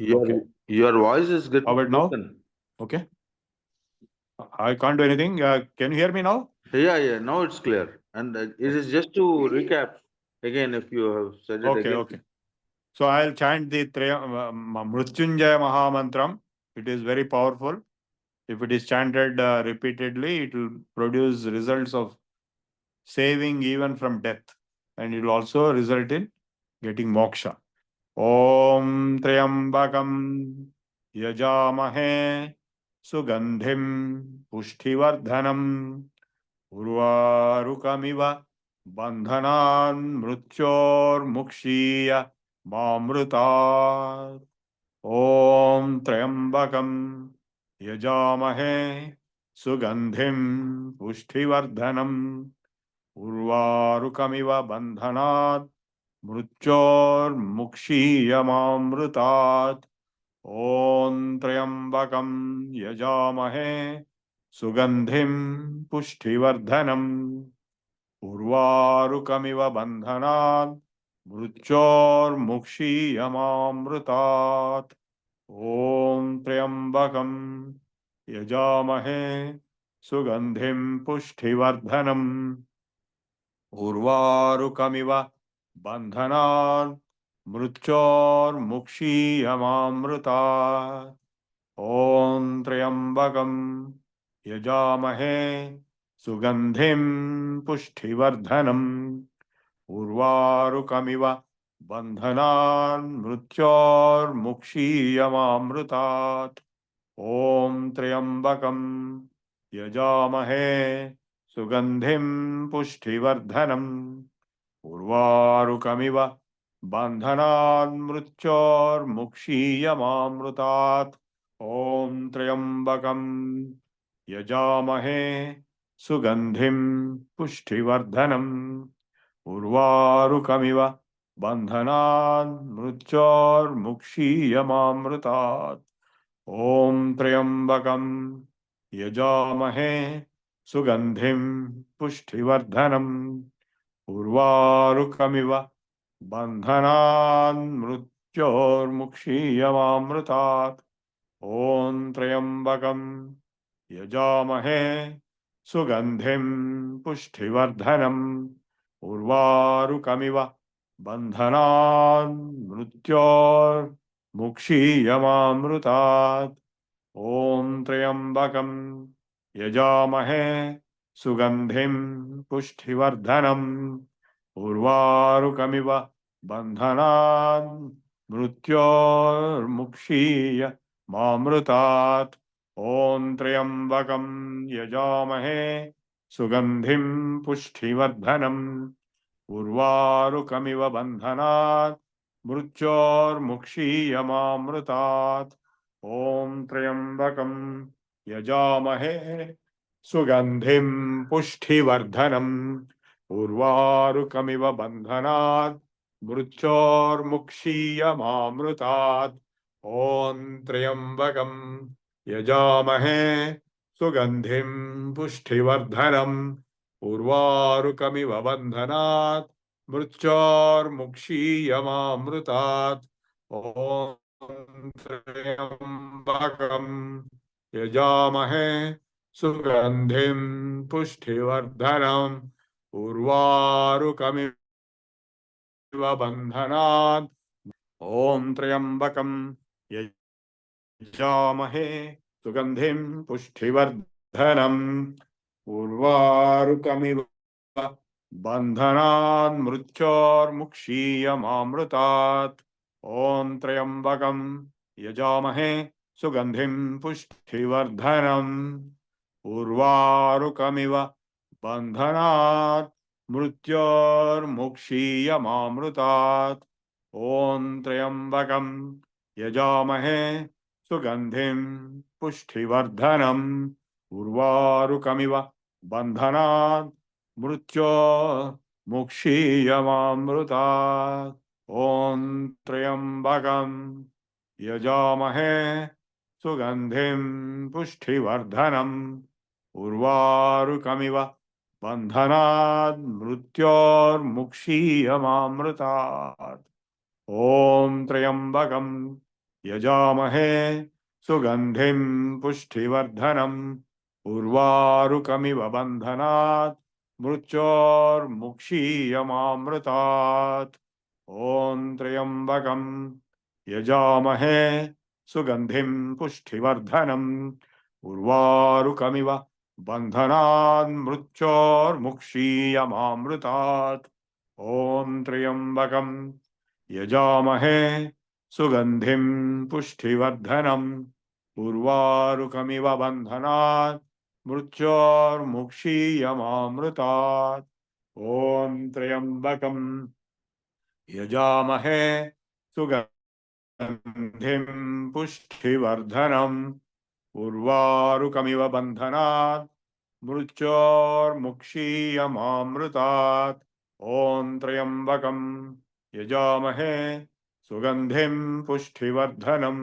Speaker 4: Okay.
Speaker 2: Your voice is getting
Speaker 4: How about now?
Speaker 2: broken.
Speaker 4: Okay. I can't do anything. Can you hear me now?
Speaker 2: Yeah, now it's clear. And it is just to recap again if you have said it
Speaker 4: Okay,
Speaker 2: again.
Speaker 4: okay. So I'll chant the Mrutyunjaya Mahamantram. It is very powerful. If it is chanted repeatedly, it will produce results of saving even from death. And it will also result in getting moksha. Om Triambakam Yajamahe Sugandhim Pushtivardhanam Urvarukamiva Bandhanan Mrutyor Mukshiya Mamrutat. Om Triambakam Yajamahe Sugandhim Pushtivardhanam Urvarukamiva Bandhanat Mrutyor Mukshiyamamrutat. Om Triambakam Yajamahe Sugandhim Pushtivardhanam Urvarukamiva Bandhanat Mrutyor Mukshiyamamrutat. Om Triambakam Yajamahe Sugandhim Pushtivardhanam Urvarukamiva Bandhanan Mrutyor Mukshiyamamrutat. Om Triambakam Yajamahe Sugandhim Pushtivardhanam Urvarukamiva Bandhanan Mrutyor Mukshiyamamrutat. Om Triambakam Yajamahe Sugandhim Pushtivardhanam Urvarukamiva Bandhanan Mrutyor Mukshiyamamrutat. Om Triambakam Yajamahe Sugandhim Pushtivardhanam Urvarukamiva Bandhanan Mrutyor Mukshiyamamrutat. Om Triambakam Yajamahe Sugandhim Pushtivardhanam Urvarukamiva Bandhanan Mrutyor Mukshiyamamrutat. Om Triambakam Yajamahe Sugandhim Pushtivardhanam Urvarukamiva Bandhanan Mrutyor Mukshiyamamrutat. Om Triambakam Yajamahe Sugandhim Pushtivardhanam Urvarukamiva Bandhanan Mrutyor Mukshiya मामृतात्। ॐ त्र्यम्बकं यजामहे सुगन्धिं पुष्टिवर्धनम् उर्वारुकमिव बन्धनात् मृत्योर्मुक्षीयमामृतात्। ॐ त्र्यम्बकं यजामहे सुगन्धिं पुष्टिवर्धनम् उर्वारुकमिव बन्धनात् मृत्योर्मुक्षीयमामृतात्। ॐ त्र्यम्बकं यजामहे सुगन्धिं पुष्टिवर्धनम् उर्वारुकमिव बन्धनात् मृत्योर्मुक्षीयमामृतात्। ॐ त्र्यम्बकं यजामहे सुगन्धिं पुष्टिवर्धनम् उर्वारुकमिव बन्धनात्। ॐ त्र्यम्बकं यजामहे सुगन्धिं पुष्टिवर्धनम् उर्वारुकमिव बन्धनान् मृत्योर्मुक्षीयमामृतात्। ॐ त्र्यम्बकं यजामहे सुगन्धिं पुष्टिवर्धनम् उर्वारुकमिव बन्धनात् मृत्योर्मुक्षीयमामृतात्। ॐ त्र्यम्बकं यजामहे सुगन्धिं पुष्टिवर्धनम् उर्वारुकमिव बन्धनात् मृत्योर्मुक्षीयमामृतात्। ॐ त्र्यम्बकं यजामहे सुगन्धिं पुष्टिवर्धनम् उर्वारुकमिव बन्धनात् मृत्योर्मुक्षीयमामृतात्। ॐ त्र्यम्बकं यजामहे सुगन्धिं पुष्टिवर्धनम् उर्वारुकमिव बन्धनात् मृत्योर्मुक्षीयमामृतात्। ॐ त्र्यम्बकं यजामहे सुगन्धिं पुष्टिवर्धनम् उर्वारुकमिव बन्धनान् मृत्योर्मुक्षीयमामृतात्। ॐ त्र्यम्बकं यजामहे सुगन्धिं पुष्टिवर्धनम् उर्वारुकमिव बन्धनात् मृत्योर्मुक्षीयमामृतात्। ॐ त्र्यम्बकं यजामहे सुगन्धिं पुष्टिवर्धनम् उर्वारुकमिव बन्धनात् मृत्योर्मुक्षीयमामृतात्। ॐ त्र्यम्बकं यजामहे सुगन्धिं पुष्टिवर्धनम्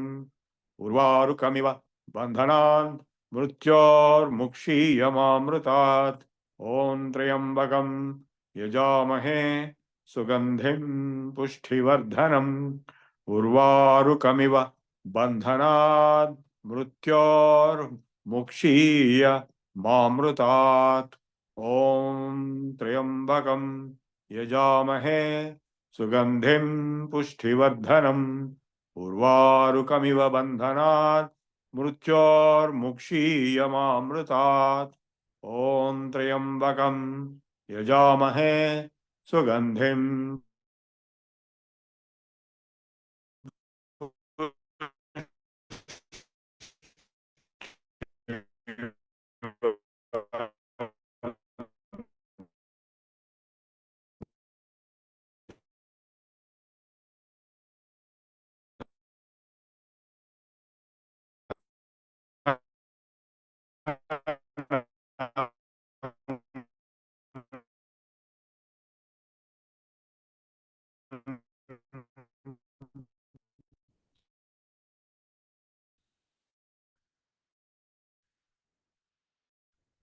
Speaker 4: उर्वारुकमिव बन्धनान् मृत्योर्मुक्षीयमामृतात्। ॐ त्र्यम्बकं यजामहे सुगन्धिं पुष्टिवर्धनम् उर्वारुकमिव बन्धनात् मृत्योर्मुक्षीयमामृतात्। ॐ त्र्यम्बकं यजामहे सुगन्धिं पुष्टिवर्धनम् उर्वारुकमिव बन्धनात् मृत्योर्मुक्षीयमामृतात्। ॐ त्र्यम्बकं यजामहे सुगन्धिं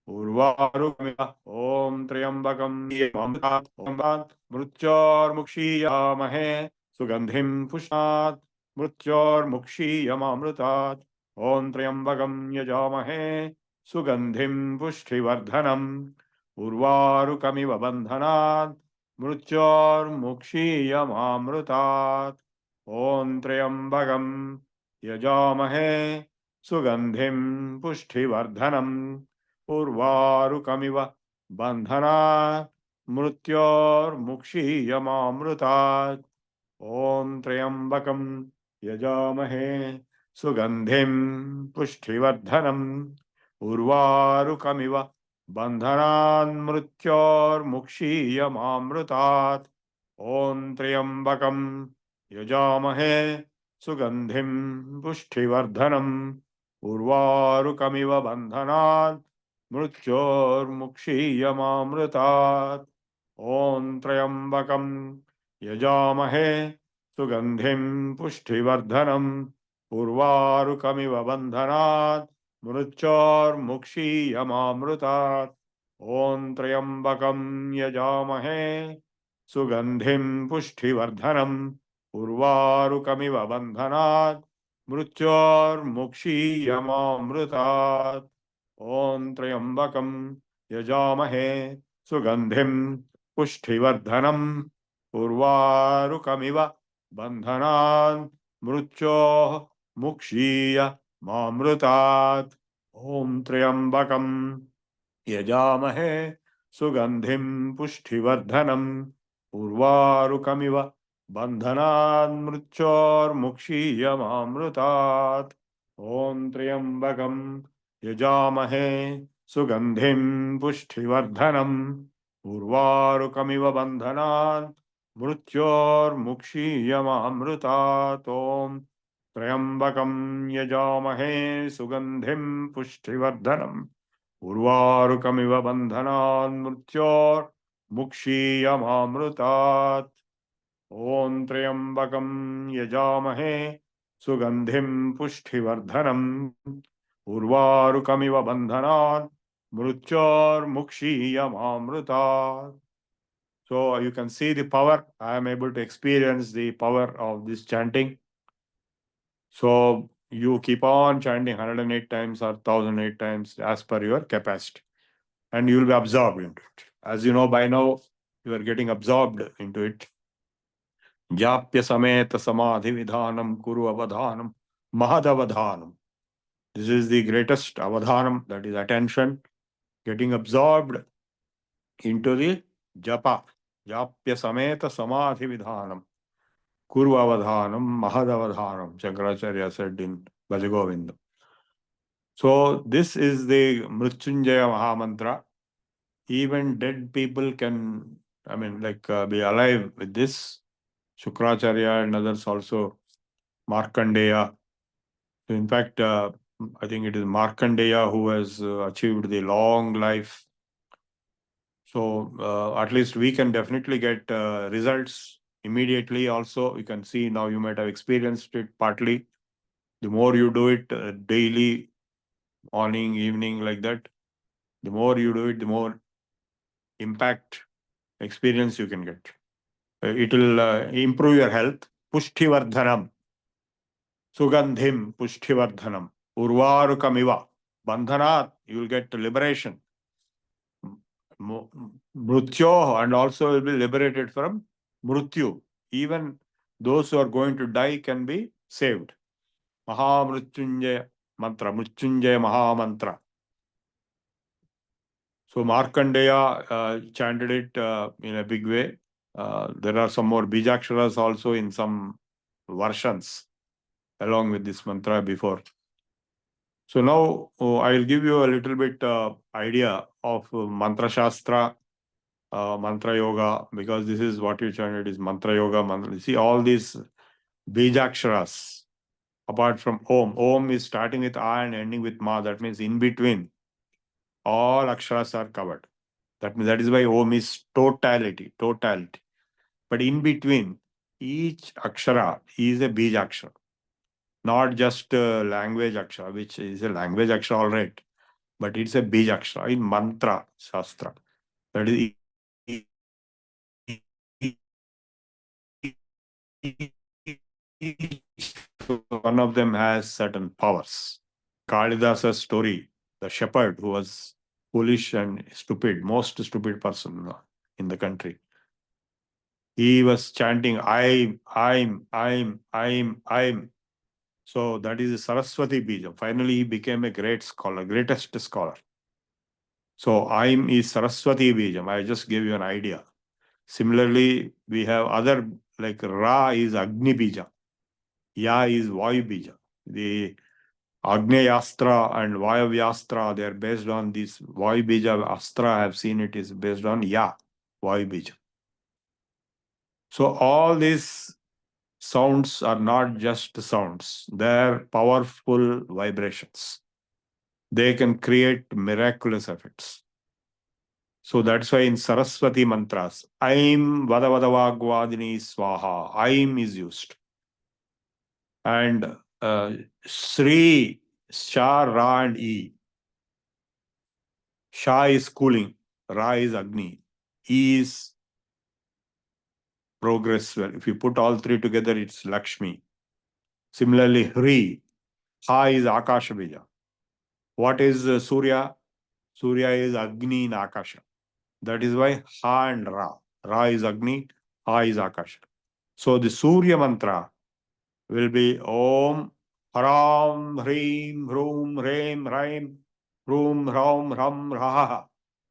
Speaker 4: उर्वारुकमिव ॐ त्र्यम्बकं यजामहे मृत्योर्मुक्षीयमामहे सुगन्धिं पुष्णात् मृत्योर्मुक्षीयमामृतात्। ॐ त्र्यम्बकं यजामहे सुगन्धिं पुष्टिवर्धनम् उर्वारुकमिव बन्धनात् मृत्योर्मुक्षीयमामृतात्। ॐ त्र्यम्बकं यजामहे सुगन्धिं पुष्टिवर्धनम् उर्वारुकमिव बन्धनात् मृत्योर्मुक्षीयमामृतात्। ॐ त्र्यम्बकं यजामहे Sugandhim Pushtivardhanam Urvarukamiva Bandhanan Mrityor Mukshiyamamrutat Om Triambakam Yajamahe Sugandhim Pushtivardhanam Urvarukamiva Bandhanan Mrityor Mukshiyamamrutat Om Triambakam Yajamahe Sugandhim Pushtivardhanam Urvarukamiva Bandhanat Mruchor Mukshiyamamrutat Om Triambakam Yajamahe Sugandhim Pushtivardhanam Urvarukamiva Bandhanat Mruchor Mukshiyamamrutat Om Triambakam Yajamahe Sugandhim Pushtivardhanam Urvarukamiva Bandhanan Mrucho Mukshiya Mamrutat Om Triambakam Yajamahe Sugandhim Pushtivardhanam Urvarukamiva Bandhanan Mruchor Mukshiya Mamrutat Om Triambakam Yajamahe Sugandhim Pushtivardhanam Urvarukamiva Bandhanan Mruchyor Mukshiyamamrutat Om Triambakam Yajamahe Sugandhim Pushtivardhanam Urvarukamiva Bandhanan Mruchyor Mukshiyamamrutat Om Triambakam Yajamahe Sugandhim Pushtivardhanam Urvarukamiva Bandhanan Mruchyor Mukshiyamamrutat. So you can see the power. I am able to experience the power of this chanting. So you keep on chanting 108 times or 1008 times as per your capacity, and you will be absorbed into it. As you know by now, you are getting absorbed into it. Japya sameta samadhi vidhanam kuru avadhanam mahadavadhanam. This is the greatest avadhanam, that is attention, getting absorbed into the japa. Japya sameta samadhi vidhanam kuru avadhanam mahadavadhanam, Shankaracharya said in Bhajagovinda. So this is the Mrityunjaya Mahamantra. Even dead people can, be alive with this. Shukracharya and others also, Markandeya. So in fact, I think it is Markandeya who has achieved the long life. So at least we can definitely get results immediately. Also, you can see now, you might have experienced it partly. The more you do it daily, morning, evening, like that, the more you do it, the more impact, experience you can get. It will improve your health. Pushtivardhanam, Sugandhim Pushtivardhanam, Urvarukamiva, Bandhanat, you will get liberation. Mrutyo, and also will be liberated from Mrutyu. Even those who are going to die can be saved. Mahamrutyunjaya Mantra, Mrityunjaya Mahamantra. So Markandeya chanted it in a big way. There are some more Bijaksharas also in some versions along with this mantra before. So now I will give you a little bit idea of Mantra Shastra, Mantra Yoga, because this is what you chanted is Mantra Yoga. You see all these Bijaksharas, apart from Om. Om is starting with A and ending with Ma. That means in between, all Aksharas are covered. That means that is why Om is totality. But in between, each Akshara is a Bijakshara. Not just language Akshara, which is a language Akshara, all right. But it's a Bijakshara in Mantra Shastra. That is one of them has certain powers. Kalidasa's story, the shepherd who was foolish and stupid, most stupid person in the country. He was chanting, I'm. So that is Saraswati Bijam. Finally, he became a great scholar, greatest scholar. So I'm is Saraswati Bijam. I just gave you an idea. Similarly, we have other, like Ra is Agni Bija. Ya is Vayu Bija. The Agneyastra and Vayavyastra, they are based on this. Vayu Astra, I have seen it is based on Vayu. So all these sounds are not just sounds, they're powerful vibrations. They can create miraculous effects. So that's why in Saraswati mantras, Aim Vadavadavagvadini Swaha, Aim is used. And Sri, Sha, Ra, and E. Sha is cooling, Ra is Agni, E is progress. Well, if you put all three together, it's Lakshmi. Similarly, Hri, Ha is Akasha Bija. What is Surya? Surya is Agni in Akasha. That is why Ha and Ra. Ra is Agni, Ha is Akasha. So the Surya mantra will be Om Haram Hreem Hroom Reem Raim Hroom Ram Ram Raha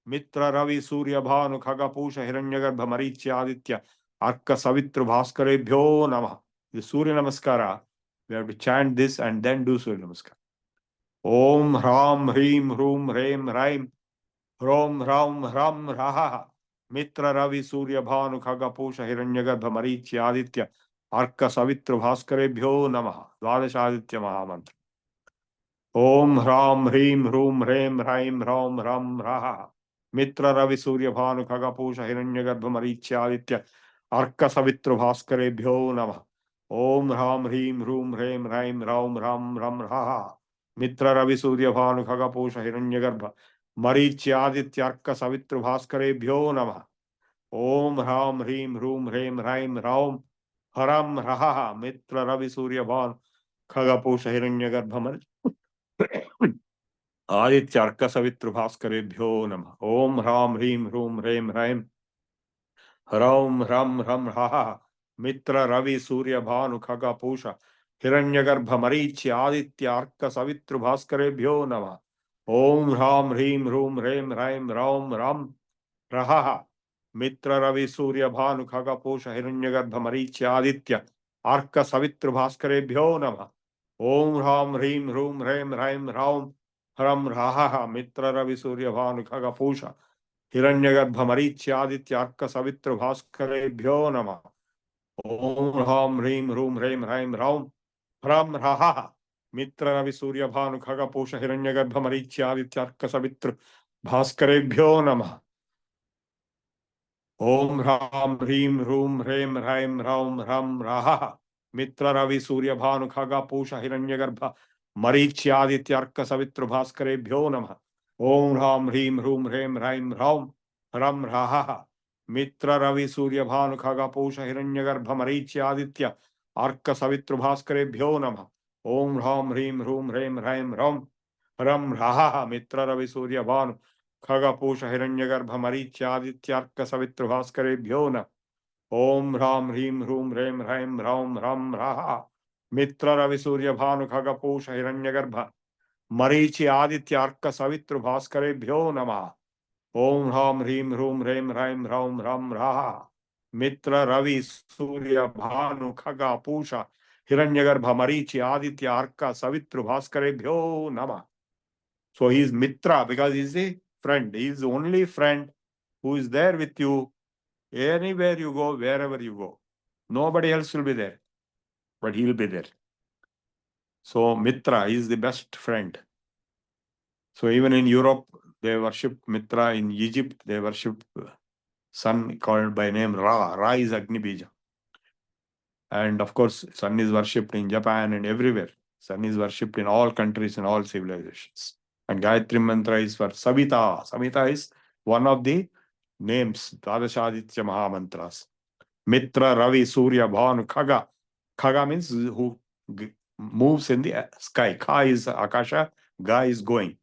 Speaker 4: Mitra Ravi Surya Bhanu Khaga Pusha Hiranyagarbha Marichya Aditya Arka Savitru Bhaskarebhyo Namah. The Surya Namaskara, we have to chant this and then do Surya Namaskara. Om Hram Hreem Hroom Reem Raim Hrom Ram Ram Raha Mitra Ravi Surya Bhanu Khaga Pusha Hiranyagarbha Marichya Aditya Arka Savitru Bhaskarebhyo Namah. Dvadashaditya Mahamantra. Om Hram Hreem Hroom Reem Raim Ram Ram Raha Mitra Ravi Surya Bhanu Khaga Pusha Hiranyagarbha Marichya Aditya Arka Savitru Bhaskarebhyo Namah. Om Hram Hreem Hroom Reem Raim Ram Ram Ram Raha Mitra Ravi Surya Bhanu Khaga Pusha Hiranyagarbha Marichyaदित्यार्क सवित्र भास्करेभ्यो नमः. ओम ह्राम ह्रीम ह्रूम ह्रेम ह्राइम ह्रौम हरम ह्रः मित्र रवि सूर्य भान खगपोष हिरण्यगर्भमल आदित्यार्क सवित्र भास्करेभ्यो नमः. ओम ह्राम ह्रीम ह्रूम ह्रेम ह्रैम ह्रौम ह्रम ह्रम ह्रः मित्र रवि सूर्य भानु खगपोष हिरण्यगर्भ मरीच्य आदित्यार्क सवित्र भास्करेभ्यो नमः. Om Ram Hreem Hroom Reem Raim Raum Ram Raha Mitra Ravi Surya Bhanu Khaga Posha Hiranyagarbha Marichya Aditya Arka Savitru Bhaskarebhyo Namah. Om Ram Hreem Hroom Reem Raim Raum Ram Raha Mitra Ravi Surya Bhanu Khaga Posha Hiranyagarbha Marichya Aditya Arka Savitru Bhaskarebhyo Namah. Om Ram Hreem Hroom Reem Raim Raum Ram Raha Mitra Ravi Surya Bhanu Khaga Posha Hiranyagarbha Marichya Aditya Savitru Bhaskarebhyo Namah. Om Ram Hreem Hroom Reem Raim Raum Ram Raha Mitra Ravi Surya Bhanu Khaga Posha Hiranyagarbha Marichya Aditya Savitru Bhaskarebhyo Namah. Om Ram Hreem Hroom Reem Raim Raum Ram Raha Mitra Ravi Surya Bhanu Khaga Posha Hiranyagarbha Marichya Aditya Arka Savitru Bhaskarebhyo Namah. Om Ram Hreem Hroom Reem Raim Ram Ram Raha Mitra Ravi Surya Bhanu Khaga Posha Hiranyagarbha Marichya Aditya Arka Savitru Bhaskarebhyo Namah. Om Ram Hreem Hroom Reem Raim Ram Ram Raha Mitra Ravi Surya Bhanu Khaga Posha Hiranyagarbha Marichya Aditya Arka Savitru Bhaskarebhyo Namah. Om Ram Hreem Hroom Reem Raim Ram Ram Raha Mitra Ravi Surya Bhanu Khaga Posha Hiranyagarbha Marichya Aditya Arka Savitru Bhaskarebhyo Namah. So he is Mitra because he is a friend. He is the only friend who is there with you anywhere you go, wherever you go. Nobody else will be there, but he will be there. So Mitra is the best friend. So even in Europe, they worship Mitra. In Egypt, they worship sun called by name Ra. Ra is Agni Bija. And of course, sun is worshipped in Japan and everywhere. Sun is worshipped in all countries and all civilizations. And Gayatri Mantra is for Savita. Savita is one of the names, Dvadashaditya Mahamantras. Mitra, Ravi, Surya, Bhanu, Khaga. Khaga means who moves in the sky. Kha is Akasha, Ga is going.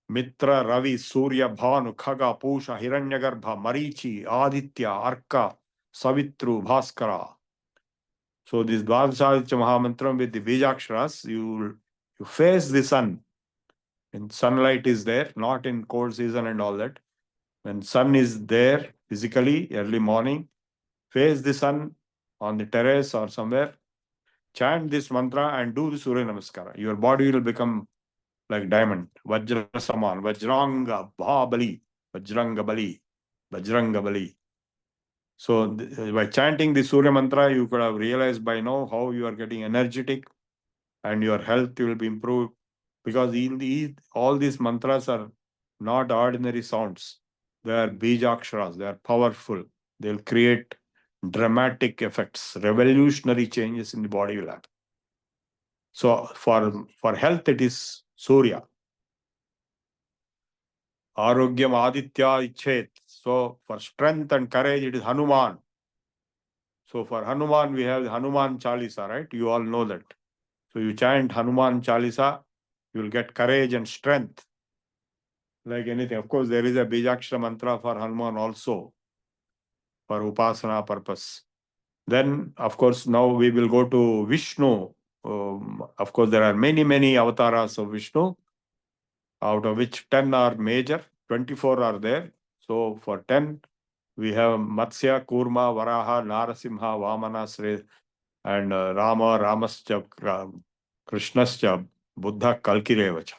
Speaker 4: Mitra, Ravi, Surya, Bhanu, Khaga, Pusha, Hiranyagarbha, Marichi, Aditya, Arka, Savitru, Bhaskara. So this Dvadashaditya Mahamantram with the Bijaksharas, you face the sun. And sunlight is there, not in cold season and all that. When sun is there physically, early morning, face the sun on the terrace or somewhere chant this mantra and do the Surya Namaskara. Your body will become like diamond. Vajra Saman, Vajranga Bali, Vajranga Bali, Vajranga Bali. So by chanting the Surya mantra, you could have realized by now how you are getting energetic and your health will be improved, because all these mantras are not ordinary sounds. They are bijaksharas. They are powerful. They'll create dramatic effects. Revolutionary changes in the body will happen. So for health, it is Surya. Arogyam Aditya Ichet. So for strength and courage, it is Hanuman. So for Hanuman, we have the Hanuman Chalisa, right? You all know that. So you chant Hanuman Chalisa, you will get courage and strength. Like anything. Of course, there is a Bijakshara mantra for Hanuman also, for Upasana purpose. Then, of course, now we will go to Vishnu. Of course, there are many, many avatars of Vishnu, out of which 10 are major, 24 are there. So for 10, we have Matsya, Kurma, Varaha, Narasimha, Vamana, Sri, and Rama, Ramascha, Krishnascha, Buddha, Kalkirevacha.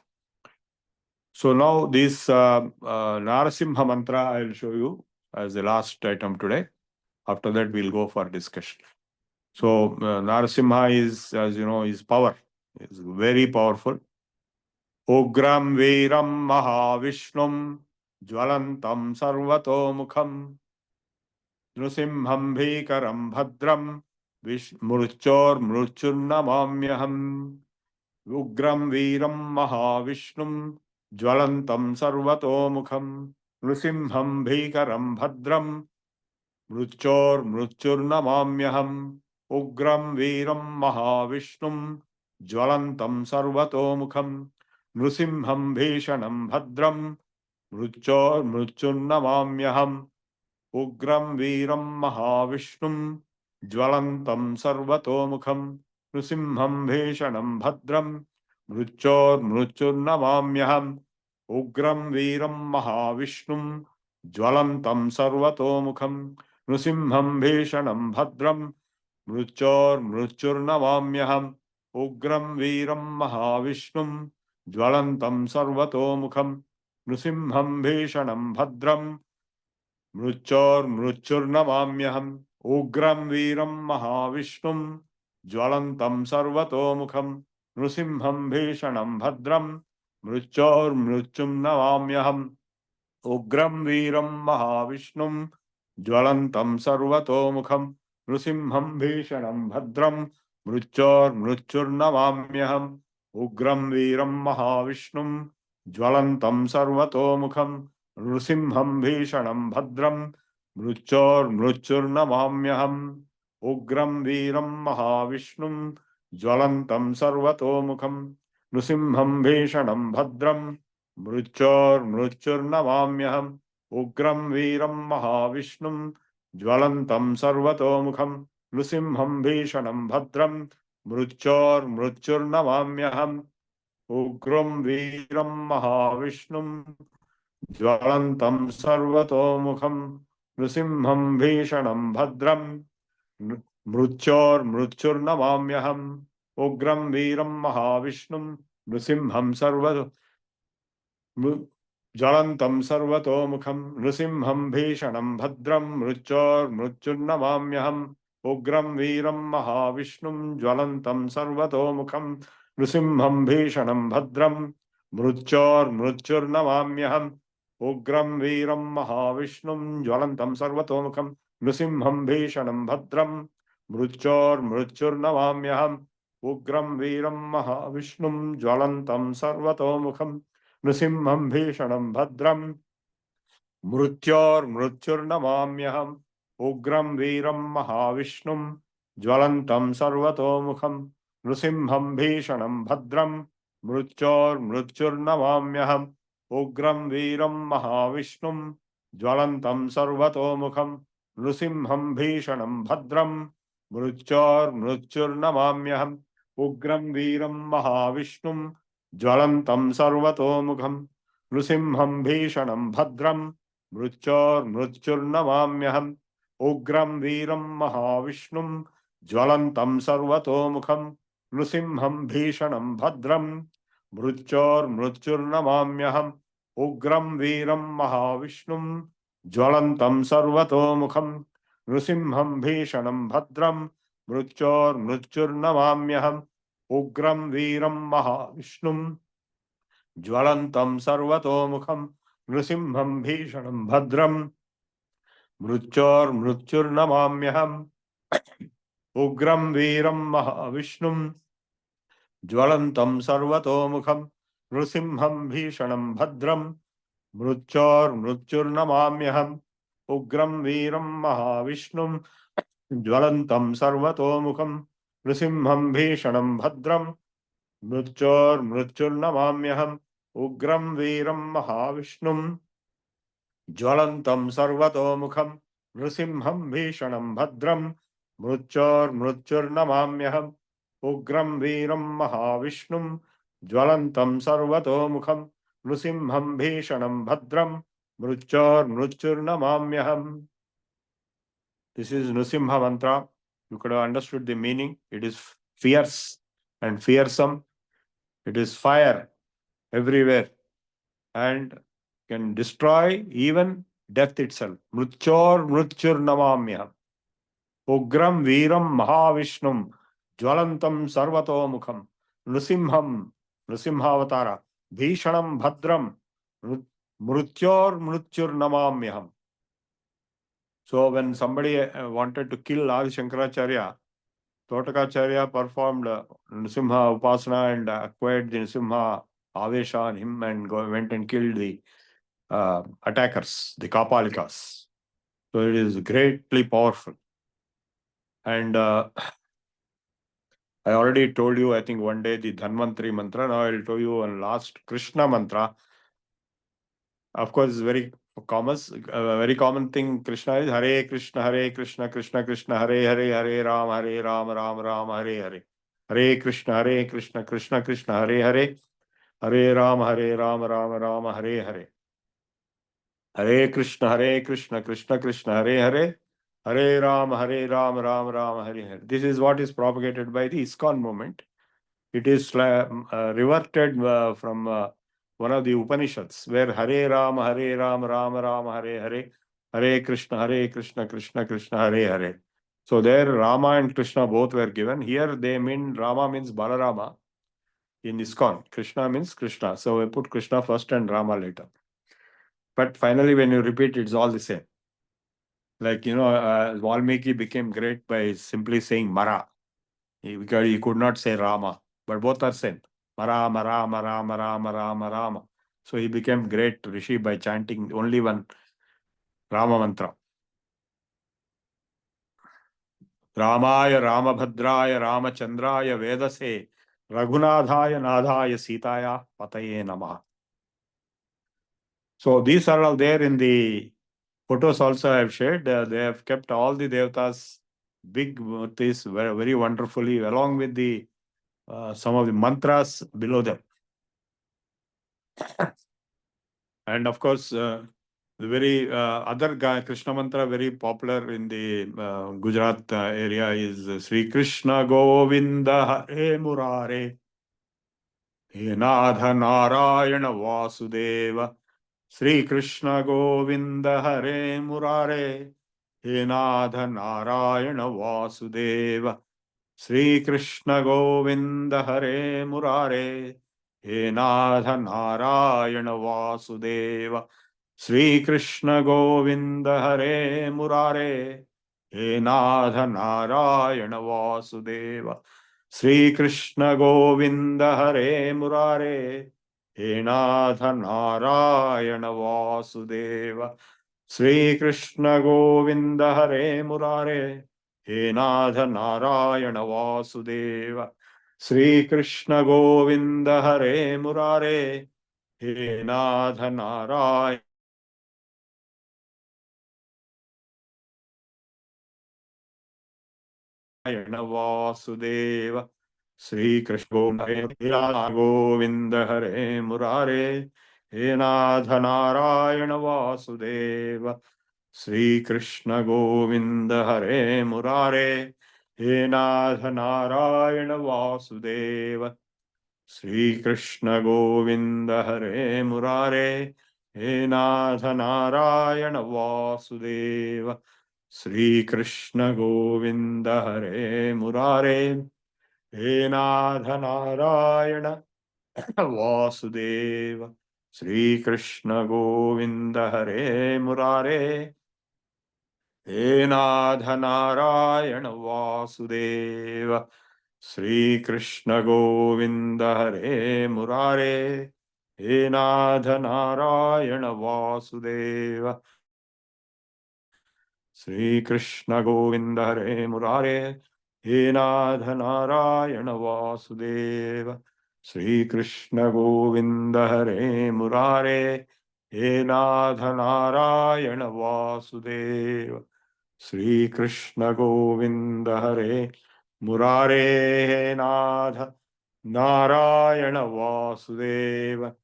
Speaker 4: So now this Narasimha mantra I will show you as the last item today. After that, we'll go for discussion. So Narasimha is, as you know, is power. It's very powerful. Ugram Veeram Mahavishnum Jwalantam Sarvato Mukham Nrusimham Bhikaram Bhadram Murchor Mruchurnamamyaham Ugram Veeram Mahavishnum Jwalantam Sarvato Mukham Nrusimham Bhikaram Bhadram Mruchor Mruchurnamamyaham Ugram Veeram Mahavishnum Jwalantam Sarvato Mukham Nrusimham Bhishanam Bhadram Mruchor Mruchurnamamyaham Ugram Veeram Mahavishnum Jwalantam Sarvato Mukham Nrusimham Bhishanam Bhadram Mruchor Mruchurnamamyaham Ugram Veeram Mahavishnum Jwalantam Sarvato Mukham Nrusimham Bhishanam Bhadram Mruchor Mruchurnamamyaham Ugram Veeram Mahavishnum Jwalantam Sarvato Mukham Nrusimham Bhishanam Bhadram Mruchor Mruchurnamamyaham Ugram Veeram Mahavishnum Jwalantam Sarvato Mukham Nrusimham Bhishanam Bhadram Mruchor Mruchurnamamyaham Ugram Veeram Mahavishnum Jwalantam Sarvato Mukham Nrusimham Bhishanam Bhadram Mruchor Mruchurnamamyaham Ugram Veeram Mahavishnum Jwalantam Sarvato Mukham Nrusimham Bhishanam Bhadram Mruchor Mruchurnamamyaham Ugram Veeram Mahavishnum Jwalantam Sarvato Mukham Nrusimham Bhishanam Bhadram Mruchor Mruchurnamamyaham Ugram Veeram Mahavishnum Jwalantam Sarvato Mukham Nrusimham Bhishanam Bhadram Mruchor Mruchurnamamyaham Ugram Veeram Mahavishnum Jwalantam Sarvato Mukham Nrusimham Bhishanam Bhadram Mruchor Mruchurnamamyaham Ugram Veeram Mahavishnum Nrusimham Sarvato Jwalantam Sarvato Mukham Nrusimham Bhishanam Bhadram Mruchor Mruchurnamamyaham Ugram Veeram Mahavishnum Jwalantam Sarvato Mukham Nrusimham Bhishanam Bhadram Mruchor Mruchurnamamyaham Ugram Veeram Mahavishnum Jwalantam Sarvato Mukham Nrusimham Bhishanam Bhadram Mruchor Mruchurnamamyaham Ugram Veeram Mahavishnum Jwalantam Sarvato Mukham Nrusimham Bhishanam Bhadram Mruchor Mruchurnamamyaham Ugram Veeram Mahavishnum Jwalantam Sarvato Mukham Nrusimham Bhishanam Bhadram Mruchor Mruchurnamamyaham Ugram Veeram Mahavishnum Jwalantam Sarvato Mukham Nrusimham Bhishanam Bhadram Mruchor Mruchurnamamyaham Ugram Veeram Mahavishnum Jwalantam Sarvato Mukham Nrusimham Bhishanam Bhadram Mruchor Mruchurnamamyaham Ugram Veeram Mahavishnum ज्वलन्तं सर्वतोमुखं नृसिंहं भीषणं भद्रं मृत्योर्मृत्युर्नमाम्यहम् उग्रं वीरं महाविष्णुं ज्वलन्तं सर्वतोमुखं नृसिंहं भीषणं भद्रं मृत्योर्मृत्युर्नमाम्यहम् उग्रं वीरं महाविष्णुं ज्वलन्तं सर्वतोमुखं नृसिंहं भीषणं भद्रं मृत्योर्मृत्युर्नमाम्यहम् उग्रं वीरं महाविष्णुं ज्वलन्तं सर्वतोमुखं नृसिंहं भीषणं भद्रं मृत्योर्मृत्युर्नमाम्यहम् उग्रं वीरं महाविष्णुं ज्वलन्तं सर्वतोमुखं नृसिंहं भीषणं भद्रं मृत्योर्मृत्युर्नमाम्यहम् उग्रं वीरं महाविष्णुं ज्वलन्तं सर्वतोमुखं नृसिंहं भीषणं भद्रं मृत्योर्मृत्युर्नमाम्यहम् उग्रं वीरं महाविष्णुं ज्वलन्तं सर्वतोमुखं नृसिंहं भीषणं भद्रं मृत्योर्मृत्युर्नमाम्यहम्. This is Nrsimha mantra. You could have understood the meaning. It is fierce and fearsome. It is fire everywhere and can destroy even death itself. Mrutyurnamamyam. Ugram Veeram Mahavishnum Jwalantam Sarvatomukham Nrsimham Nrsimhavatara Bhishanam Bhadram Mrutyurnamamyam. So when somebody wanted to kill Adi Shankaracharya, Totakacharya performed Nrsimha Upasana and acquired the Nrsimha Avesha on him and went and killed the attackers, the Kapalikas. So it is greatly powerful. And I already told you, I think one day the Dhanvantari mantra. Now I'll tell you one last Krishna mantra. Of course, very very common thing. Krishna is Hare Krishna, Krishna Krishna, Hare Hare, Hare Ram, Ram Ram, Hare Hare. Hare Krishna, Krishna Krishna, Hare Hare, Hare Ram, Ram Ram, Hare Hare. Hare Krishna, Krishna Krishna, Hare Hare, Hare Ram, Ram Ram, Hare Hare. This is what is propagated by the ISKCON movement. It is reverted from one of the Upanishads, where Hare Ram, Ram Ram, Hare Hare, Hare Krishna, Krishna Krishna, Hare Hare. So there Rama and Krishna both were given. Here they mean Rama means Balarama. In ISKCON, Krishna means Krishna. So we put Krishna first and Rama later. But finally, when you repeat, it's all the same. Like, Valmiki became great by simply saying Mara. Because he could not say Rama, but both are same. Rama, Rama, Rama, Rama, Rama, Rama. So he became great Rishi by chanting only one Rama mantra. Ramaya, Ramabhadraya, Ramachandraya, Vedase, Raghunadhaya, Nadhaya, Sitaya, Pataye Namah. So these are all there in the photos also I have shared. They have kept all the devatas, big murtis, very, very wonderfully, along with the some of the mantras below them. And of course, the very other Krishna mantra very popular in the Gujarat area is Sri Krishna Govinda Hare Murare He Nadha Narayana Vasudeva Sri Krishna Govinda Hare Murare He Nadha Narayana Vasudeva Sri Krishna Govinda Hare Murare He Nadha Narayana Vasudeva Sri Krishna Govinda Hare Murare He Nadha Narayana Vasudeva Sri Krishna Govinda Hare Murare He Nadha Narayana Vasudeva Sri Krishna Govinda Hare Murare He Nadha Narayana Vasudeva Sri Krishna Govinda Hare Murare He Nadha Narayana Vasudeva Sri Krishna Govinda Hare Murare He Nadha Narayana Vasudeva Sri Krishna Govinda Hare Murare He Nath Narayana Vasudeva, Sri Krishna Govinda Hare Murare, He Nath Narayana Vasudeva, Sri Krishna Govinda Hare Murare, He Nath Narayana Vasudeva, Sri Krishna Govinda Hare Murare, He Nath Narayana Vasudeva, Sri Krishna Govinda Hare Murare, He Nath Narayana Vasudeva, Sri Krishna Govinda Hare Murare, He Nath Narayana Vasudeva, Sri Krishna Govinda Hare Murare, He Nath Narayana Vasudeva, Sri Krishna Govinda Hare Murare, He Nath Narayana Vasudeva,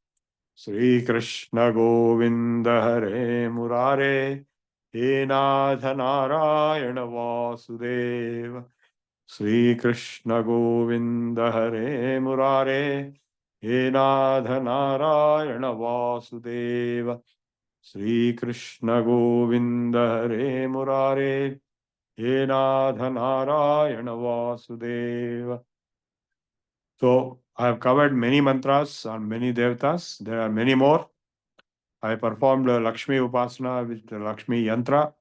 Speaker 4: Sri Krishna Govinda Hare Murare, He Nath Narayana Vasudeva, Sri Krishna Govinda Hare Murare, He Nath Narayana Vasudeva, Sri Krishna Govinda Hare Murare, He Nath Narayana Vasudeva. So I have covered many mantras on many devatas. There are many more. I performed Lakshmi Upasana with the Lakshmi Yantra,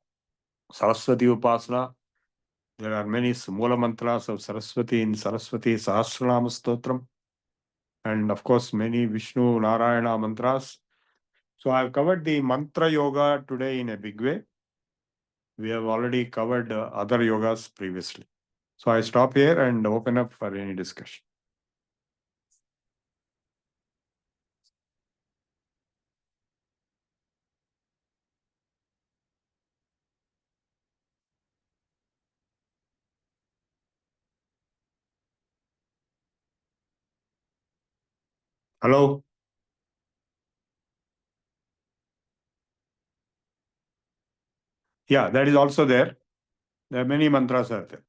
Speaker 4: Saraswati Upasana. There are many Mula mantras of Saraswati in Saraswati Sahasranama Stotram. And of course, many Vishnu Narayana mantras. So I have covered the mantra yoga today in a big way. We have already covered other yogas previously. So I stop here and open up for any discussion. Hello? Yeah, that is also there. There are many mantras are there.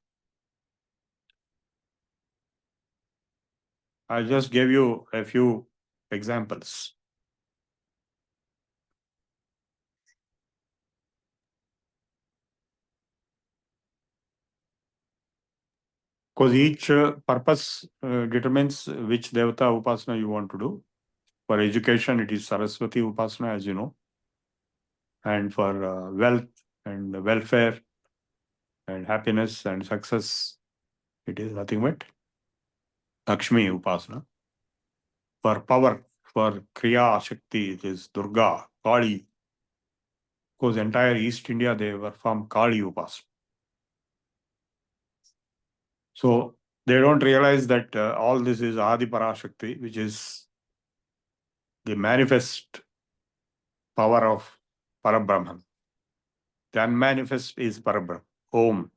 Speaker 4: I just gave you a few examples. Because each purpose determines which Devata Upasana you want to do. For education, it is Saraswati Upasana, as you know. And for wealth and welfare and happiness and success, it is nothing but Lakshmi Upasana. For power, for Kriya Shakti, it is Durga, Kali. Because entire East India, they were from Kali Upasana. So they don't realize that all this is Adi Parashakti, which is the manifest power of Parabrahman. The unmanifest is Parabrahman, Om.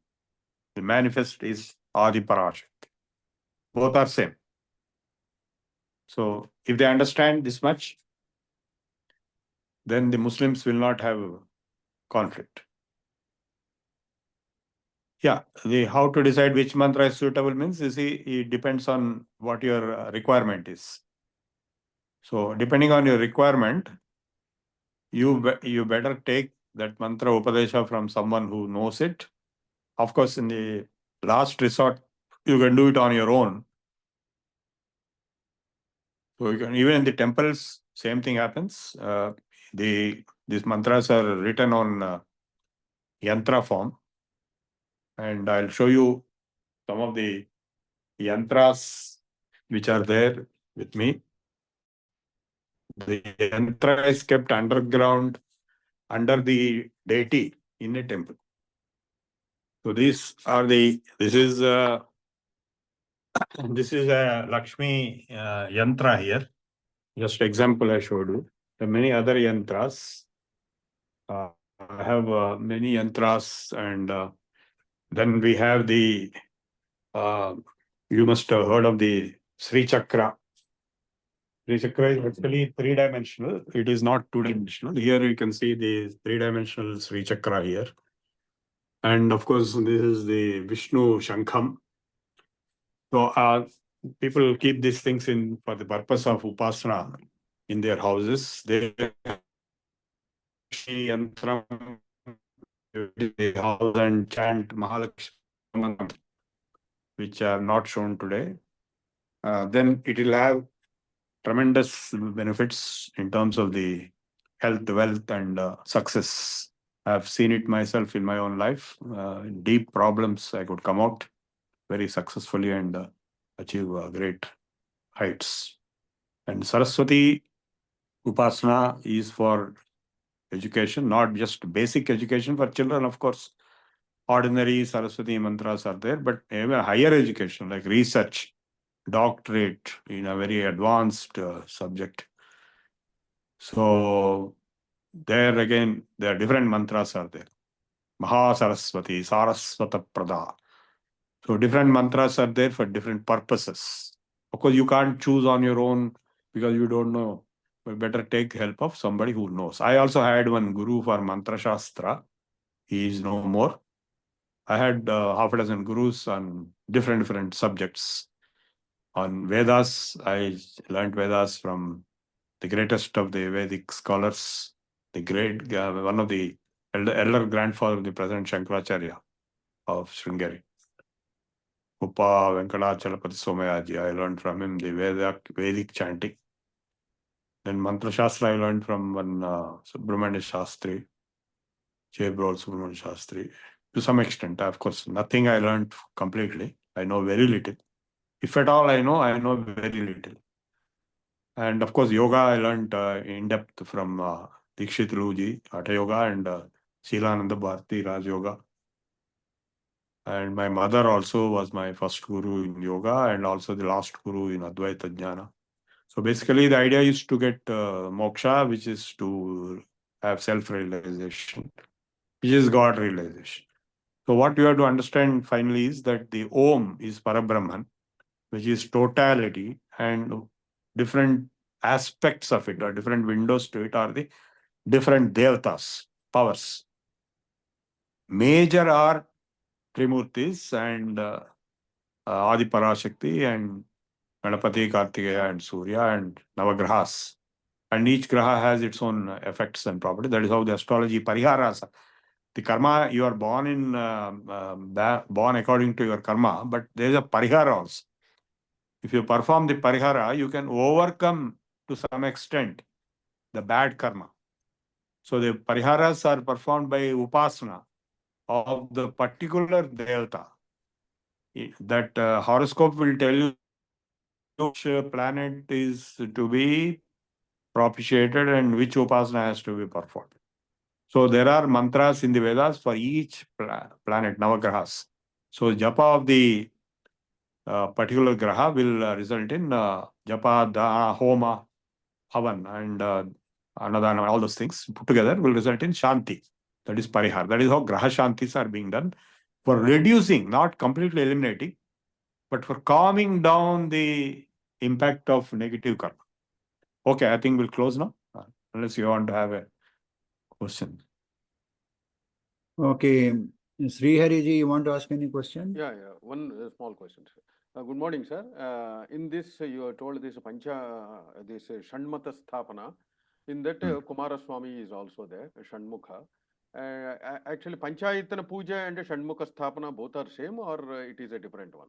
Speaker 4: The manifest is Adi Parashakti. Both are same. So if they understand this much, then the Muslims will not have conflict. Yeah, how to decide which mantra is suitable means, you see, it depends on what your requirement is. So depending on your requirement, you better take that mantra Upadesha from someone who knows it. Of course, in the last resort, you can do it on your own. So you can, even in the temples, same thing happens. These mantras are written on yantra form. And I'll show you some of the yantras which are there with me. The yantra is kept underground under the deity in a temple. So this is a Lakshmi yantra here. Just example I showed you. There are many other yantras. I have many yantras, and then we have the you must have heard of the Sri Chakra. Sri Chakra is actually three-dimensional. It is not two-dimensional. Here you can see the three-dimensional Sri Chakra here. And of course, this is the Vishnu Shankham. So people keep these things in for the purpose of upasana in their houses. They yantram the house and chant Mahalakshmi mantra, which are not shown today. Then it will have tremendous benefits in terms of the health, wealth, and success. I've seen it myself in my own life. Deep problems, I could come out very successfully and achieve great heights. And Saraswati Upasana is for education, not just basic education for children, of course. Ordinary Saraswati mantras are there, but even higher education like research, doctorate in a very advanced subject. So there again, there are different mantras are there. Maha Saraswati, Saraswata Prada. So different mantras are there for different purposes. Of course, you can't choose on your own because you don't know. But better take help of somebody who knows. I also had one guru for Mantra Shastra. He is no more. I had half a dozen gurus on different subjects. On Vedas, I learned Vedas from the greatest of the Vedic scholars, the great one of the elder grandfather of the present Shankaracharya of Sringeri. Upa Venkatachalapati Somayaji. I learned from him the Vedic chanting. Then Mantra Shastra I learned from one Subramanya Shastri, Chebrol Subramanya Shastri. To some extent, of course, nothing I learned completely. I know very little. If at all I know very little. And of course, yoga I learned in depth from Dikshit Luji, Hatha Yoga, and Shilananda Bharti Raj Yoga. And my mother also was my first guru in yoga and also the last guru in Advaita Jnana. So basically, the idea is to get moksha, which is to have self-realization, which is God realization. So what you have to understand finally is that the Om is Parabrahman, which is totality, and different aspects of it or different windows to it are the different devatas, powers. Major are Trimurtis and Adi Parashakti and Ganapati, Kartikeya and Surya and Navagrahas. And each graha has its own effects and properties. That is how the astrology pariharas. The karma, you are born in born according to your karma, but there is a parihara also. If you perform the parihara, you can overcome to some extent the bad karma. So the pariharas are performed by upasana of the particular devata. That horoscope will tell you which planet is to be propitiated and which upasana has to be performed. So there are mantras in the Vedas for each planet, Navagrahas. So japa of the particular graha will result in japa, dana, homa, havan, and anadana, all those things put together will result in shanti. That is parihar. That is how graha shantis are being done for reducing, not completely eliminating, but for calming down the impact of negative karma. Okay, I think we'll close now, unless you want to have a question.
Speaker 1: Okay, Srihariji, you want to ask any question?
Speaker 5: Yeah. One small question, sir. Good morning, sir. In this, you are told this this Shanmata Sthapana. In that, Kumaraswamy is also there, Shanmukha. Actually, Panchayatana Puja and Shanmukha Sthapana both are same, or it is a different one?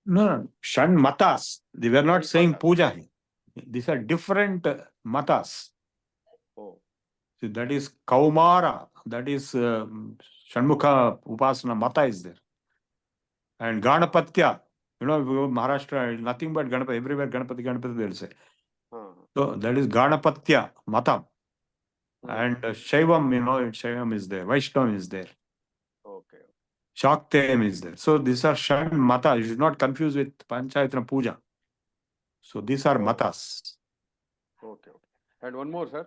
Speaker 4: No. Shan matas. They were not
Speaker 5: Shan
Speaker 4: saying
Speaker 5: matas.
Speaker 4: puja. These are different matas.
Speaker 5: Oh.
Speaker 4: See, that is Kaumara. That is Shanmukha Upasana Mata is there. And Ganapatya. You know, Maharashtra, nothing but Ganapati. Everywhere Ganapati, they'll say. So that is Ganapatya Mata. And Shaivam, Shaivam is there. Vaishnavam is there.
Speaker 5: Okay.
Speaker 4: Shaktem is there. So these are Shan Mata. You should not confuse with Panchayatana Puja. So these are matas.
Speaker 5: Okay. And one more, sir.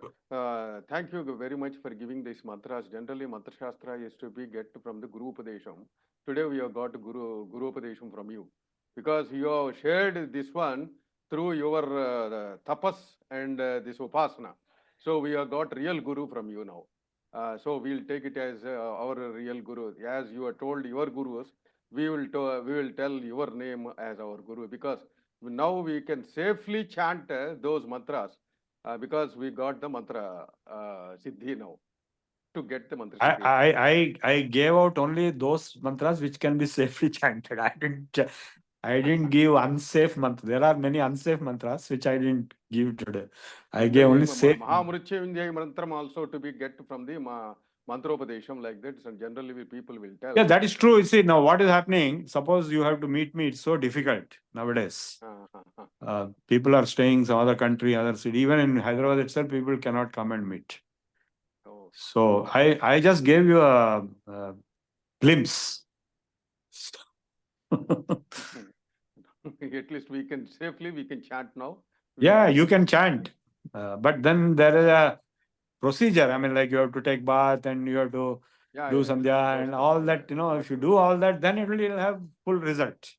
Speaker 5: Thank you very much for giving these mantras. Generally, Mantra Shastra is to be get from the Guru Upadesham. Today we have got Guru Upadesham from you. Because you have shared this one through your tapas and this upasana. So we have got real Guru from you now. So we'll take it as our real guru. As you are told your gurus, we will tell your name as our guru, because now we can safely chant those mantras because we got the mantra siddhi now to get the mantra siddhi.
Speaker 4: I gave out only those mantras which can be safely chanted. I didn't give unsafe mantra. There are many unsafe mantras which I didn't give today. I gave only safe.
Speaker 5: Mahamrityunjaya mantram also to be get from the mantropadesham like that. So generally people will tell.
Speaker 4: Yeah, that is true. You see, now what is happening? Suppose you have to meet me. It's so difficult nowadays. People are staying some other country, other city. Even in Hyderabad itself, people cannot come and meet.
Speaker 5: Oh.
Speaker 4: So I just gave you a glimpse.
Speaker 5: At least we can chant now.
Speaker 4: Yeah, you can chant, but then there is a procedure. I mean, like you have to take bath and you have to do sandhya and all that. You know, if you do all that, then it will have full result.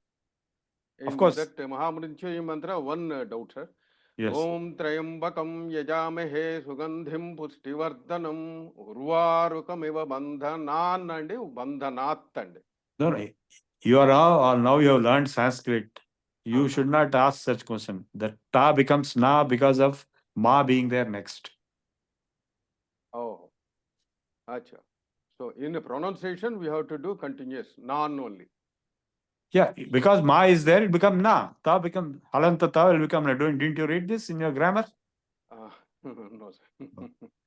Speaker 4: Of course.
Speaker 5: That Mahamrityunjaya mantra, one doubt, sir.
Speaker 4: Yes.
Speaker 5: Om Trayambakam Yajamahe Sugandhim Pushtivardhanam Urvarukamiva Bandhanan and Bandhanat and.
Speaker 4: No, no, you are now you have learned Sanskrit. You should not ask such question. The ta becomes na because of ma being there next.
Speaker 5: Oh, acha. So in the pronunciation, we have to do continuous, non only.
Speaker 4: Yeah, because ma is there, it becomes na. Ta become halanta ta will become na. Didn't you read this in your grammar?
Speaker 5: No, sir.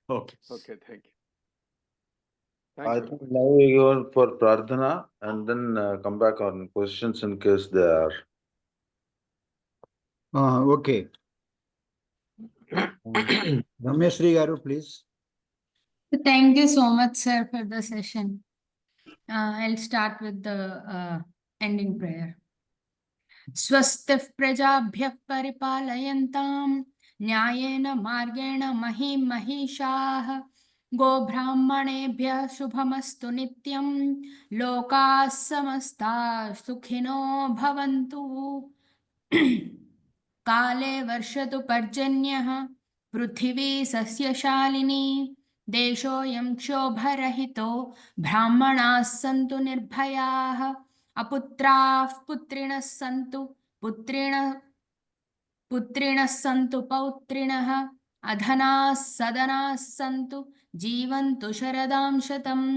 Speaker 4: Okay.
Speaker 5: Okay, thank you.
Speaker 2: I think now we go for Pradhana and then come back on questions in case there are.
Speaker 1: Okay. Rameshri Garu, please.
Speaker 3: Thank you so much, sir, for the session. I'll start with the ending prayer. स्वस्तिः प्रजाभ्यः परिपालयन्तां न्यायेन मार्गेण महीं महिषाः गोब्राह्मणेभ्यः शुभमस्तु नित्यं लोकाः समस्ताः सुखिनो भवन्तु काले वर्षतु पर्जन्यः पृथिवी सस्यशालिनी देशोऽयं क्षोभरहितो ब्राह्मणाः सन्तु निर्भयाः अपुत्राः पुत्रिणः सन्तु पुत्रिणः सन्तु पौत्रिणः अधनाः सदनाः सन्तु जीवन्तु शरदां शतम्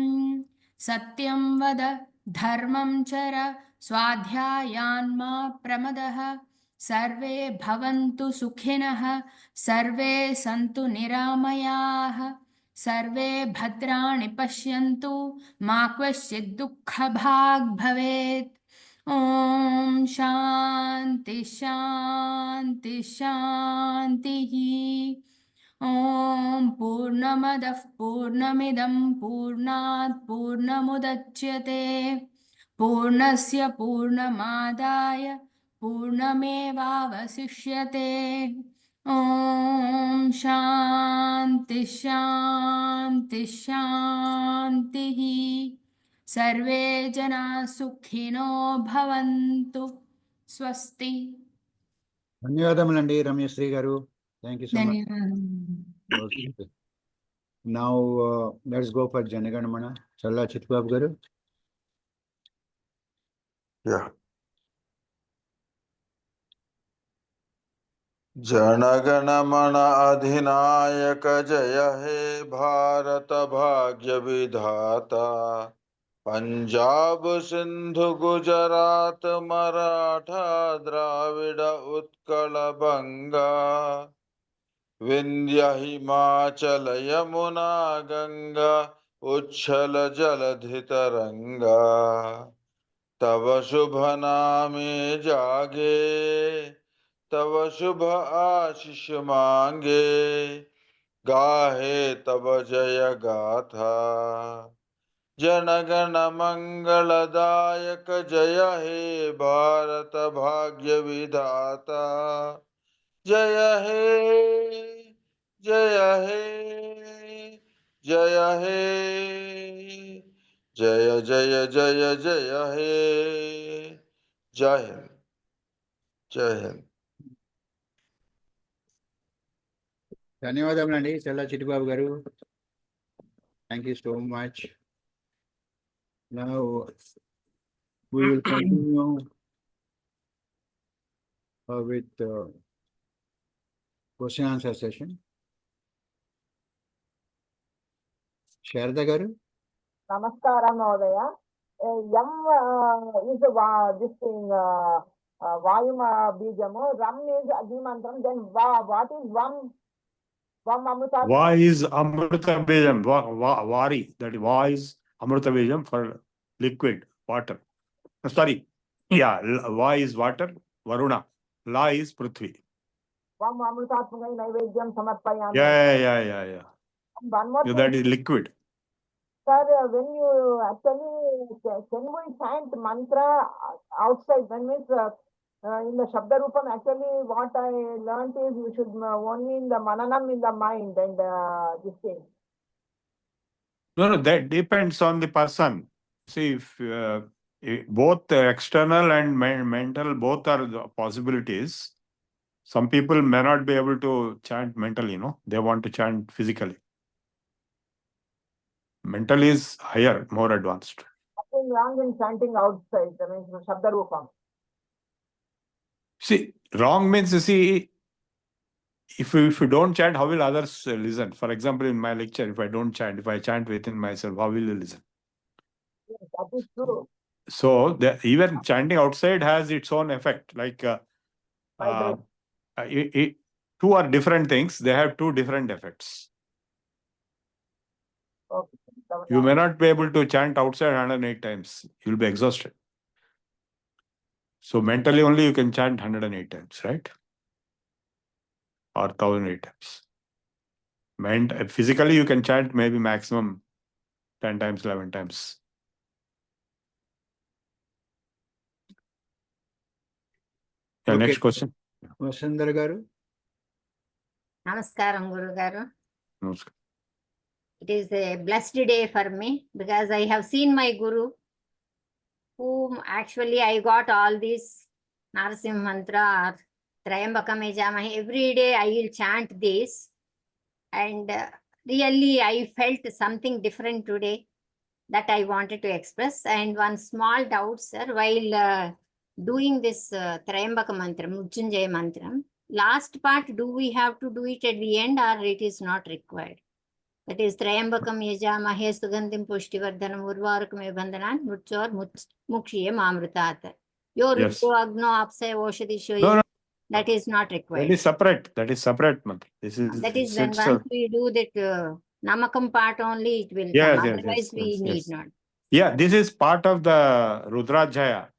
Speaker 3: सत्यं वद धर्मं चर स्वाध्यायान्मा प्रमदः सर्वे भवन्तु सुखिनः सर्वे सन्तु निरामयाः सर्वे भद्राणि पश्यन्तु मा क्वचित् दुःखभाग् भवेत् ॐ शान्ति शान्ति शान्तिः ॐ पूर्णमदः पूर्णमिदं पूर्णात् पूर्णमुदच्यते पूर्णस्य पूर्णमादाय पूर्णमेवावशिष्यते ॐ शान्ति शान्ति शान्तिः सर्वे जनाः सुखिनो भवन्तु स्वस्ति
Speaker 1: ధన్యవాదములండి రమేశ్రీ గారు. Thank you so much.
Speaker 3: ధన్యవాదాలు.
Speaker 1: Okay. Now let's go for Janaganamana. Challa Chitbabu garu.
Speaker 2: Yeah. Jana Gana Mana अधिनायक जय हे भारत भाग्य विधाता पंजाब सिंधु गुजरात मराठा द्राविड उत्कल बंगा विंध्य हिमाचल यमुना गंगा उच्छल जलधि तरंगा तव शुभ नामे जागे तव शुभ आशीष मांगे गाहे तव जय गाथा जनगण मंगलदायक जय हे भारत भाग्य विधाता जय हे जय हे जय हे जय जय जय जय हे जय हिंद जय हिंद
Speaker 1: ధన్యవాదములండి చల్ల చిట్టిబాబు గారు. Thank you so much. Now we will continue with question answer session. Sharda Garu?
Speaker 6: Namaskara, Mahodaya. Yam is this thing, Vayuma Bijamu. Ram is Agimantram. Then what is Vam? Vam Amruta.
Speaker 4: Va is Amruta Bijam. Vari. That Va is Amruta Bijam for liquid, water. Sorry. Yeah, Va is water, Varuna. La is Prithvi.
Speaker 6: Vam Amrutatmai Naivedyam Samarpayami.
Speaker 4: Yeah.
Speaker 6: One more
Speaker 4: Yeah,
Speaker 6: thing.
Speaker 4: that is liquid.
Speaker 6: Sir, when you actually, can we chant mantra outside? When means in the Shabda Rupam, actually what I learnt is you should only in the Mananam in the mind and this thing.
Speaker 4: No, that depends on the person. See, if both external and mental, both are the possibilities. Some people may not be able to chant mentally, they want to chant physically. Mental is higher, more advanced.
Speaker 6: Nothing wrong in chanting outside, I mean Shabda Rupam.
Speaker 4: See, wrong means, if you don't chant, how will others listen? For example, in my lecture, if I chant within myself, how will you listen?
Speaker 6: Yes, that is true.
Speaker 4: So even chanting outside has its own effect. Like two are different things. They have two different effects.
Speaker 6: Okay.
Speaker 4: You may not be able to chant outside 108 times. You'll be exhausted. So mentally only you can chant 108 times, right? Or 1008 times. Physically you can chant maybe maximum 10 times, 11 times. Yeah,
Speaker 1: Okay.
Speaker 4: Next question.
Speaker 1: Vasundhara Garu?
Speaker 7: Namaskaram, Guru Garu.
Speaker 4: Namaskar.
Speaker 7: It is a blessed day for me because I have seen my Guru, whom actually I got all these Narasimha mantra or Trayambakam Yajamahe. Every day I will chant this. And really I felt something different today that I wanted to express. And one small doubt, sir, while doing this Trayambaka mantra, Mujunjaya mantra, last part, do we have to do it at the end or it is not required? That is Trayambakam Yajamahe Sugandhim Pushtivardhanam Urvarakame Bandhanan Murchor Mukshiye Mamrutat. Your
Speaker 4: Yes.
Speaker 7: Agno Apse Oshadi Shoyi.
Speaker 4: No.
Speaker 7: That is not required.
Speaker 4: That is separate mantra.
Speaker 7: That is when once we do that Namakam part only, it will
Speaker 4: Yes,
Speaker 7: come.
Speaker 4: yes,
Speaker 7: Otherwise,
Speaker 4: yes,
Speaker 7: we
Speaker 4: yes,
Speaker 7: need
Speaker 4: yes.
Speaker 7: not.
Speaker 4: Yeah, this is part of the Rudrajaya.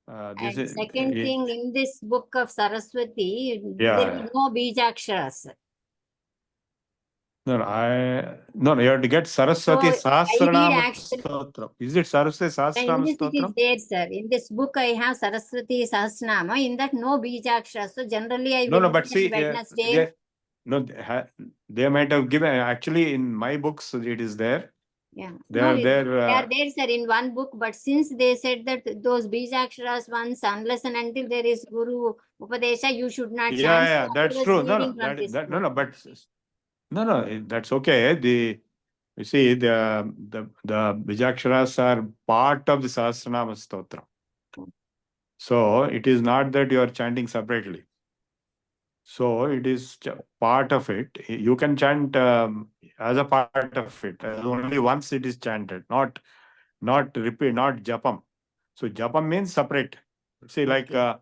Speaker 7: And second thing, in this book of Saraswati,
Speaker 4: Yeah,
Speaker 7: there is no Bijaksharas.
Speaker 4: No, you have to get Saraswati
Speaker 7: So, I need
Speaker 4: Sahasranama
Speaker 7: actually.
Speaker 4: Stotram. Is it Saraswati
Speaker 7: In
Speaker 4: Sahasranama
Speaker 7: this it is
Speaker 4: Stotram?
Speaker 7: there, sir. In this book, I have Saraswati Sahasranama. In that, no Bijaksharas. So, generally, I will
Speaker 4: No, but see,
Speaker 7: Wednesday.
Speaker 4: they might have given, actually in my books, it is there.
Speaker 7: Yeah.
Speaker 4: They
Speaker 7: No,
Speaker 4: are
Speaker 7: they
Speaker 4: there.
Speaker 7: are there, sir, in one book. But since they said that those Bijaksharas once, unless and until there is Guru Upadesha, you should not chant.
Speaker 4: Yeah,
Speaker 7: So
Speaker 4: that's
Speaker 7: I was
Speaker 4: true.
Speaker 7: reading from this book.
Speaker 4: No, that's okay. You see, the Bijaksharas are part of the Sahasranama Stotram. So it is not that you are chanting separately. So it is part of it. You can chant as a part of it. Only once it is chanted, not repeat, not japam. So japam means separate. See, like if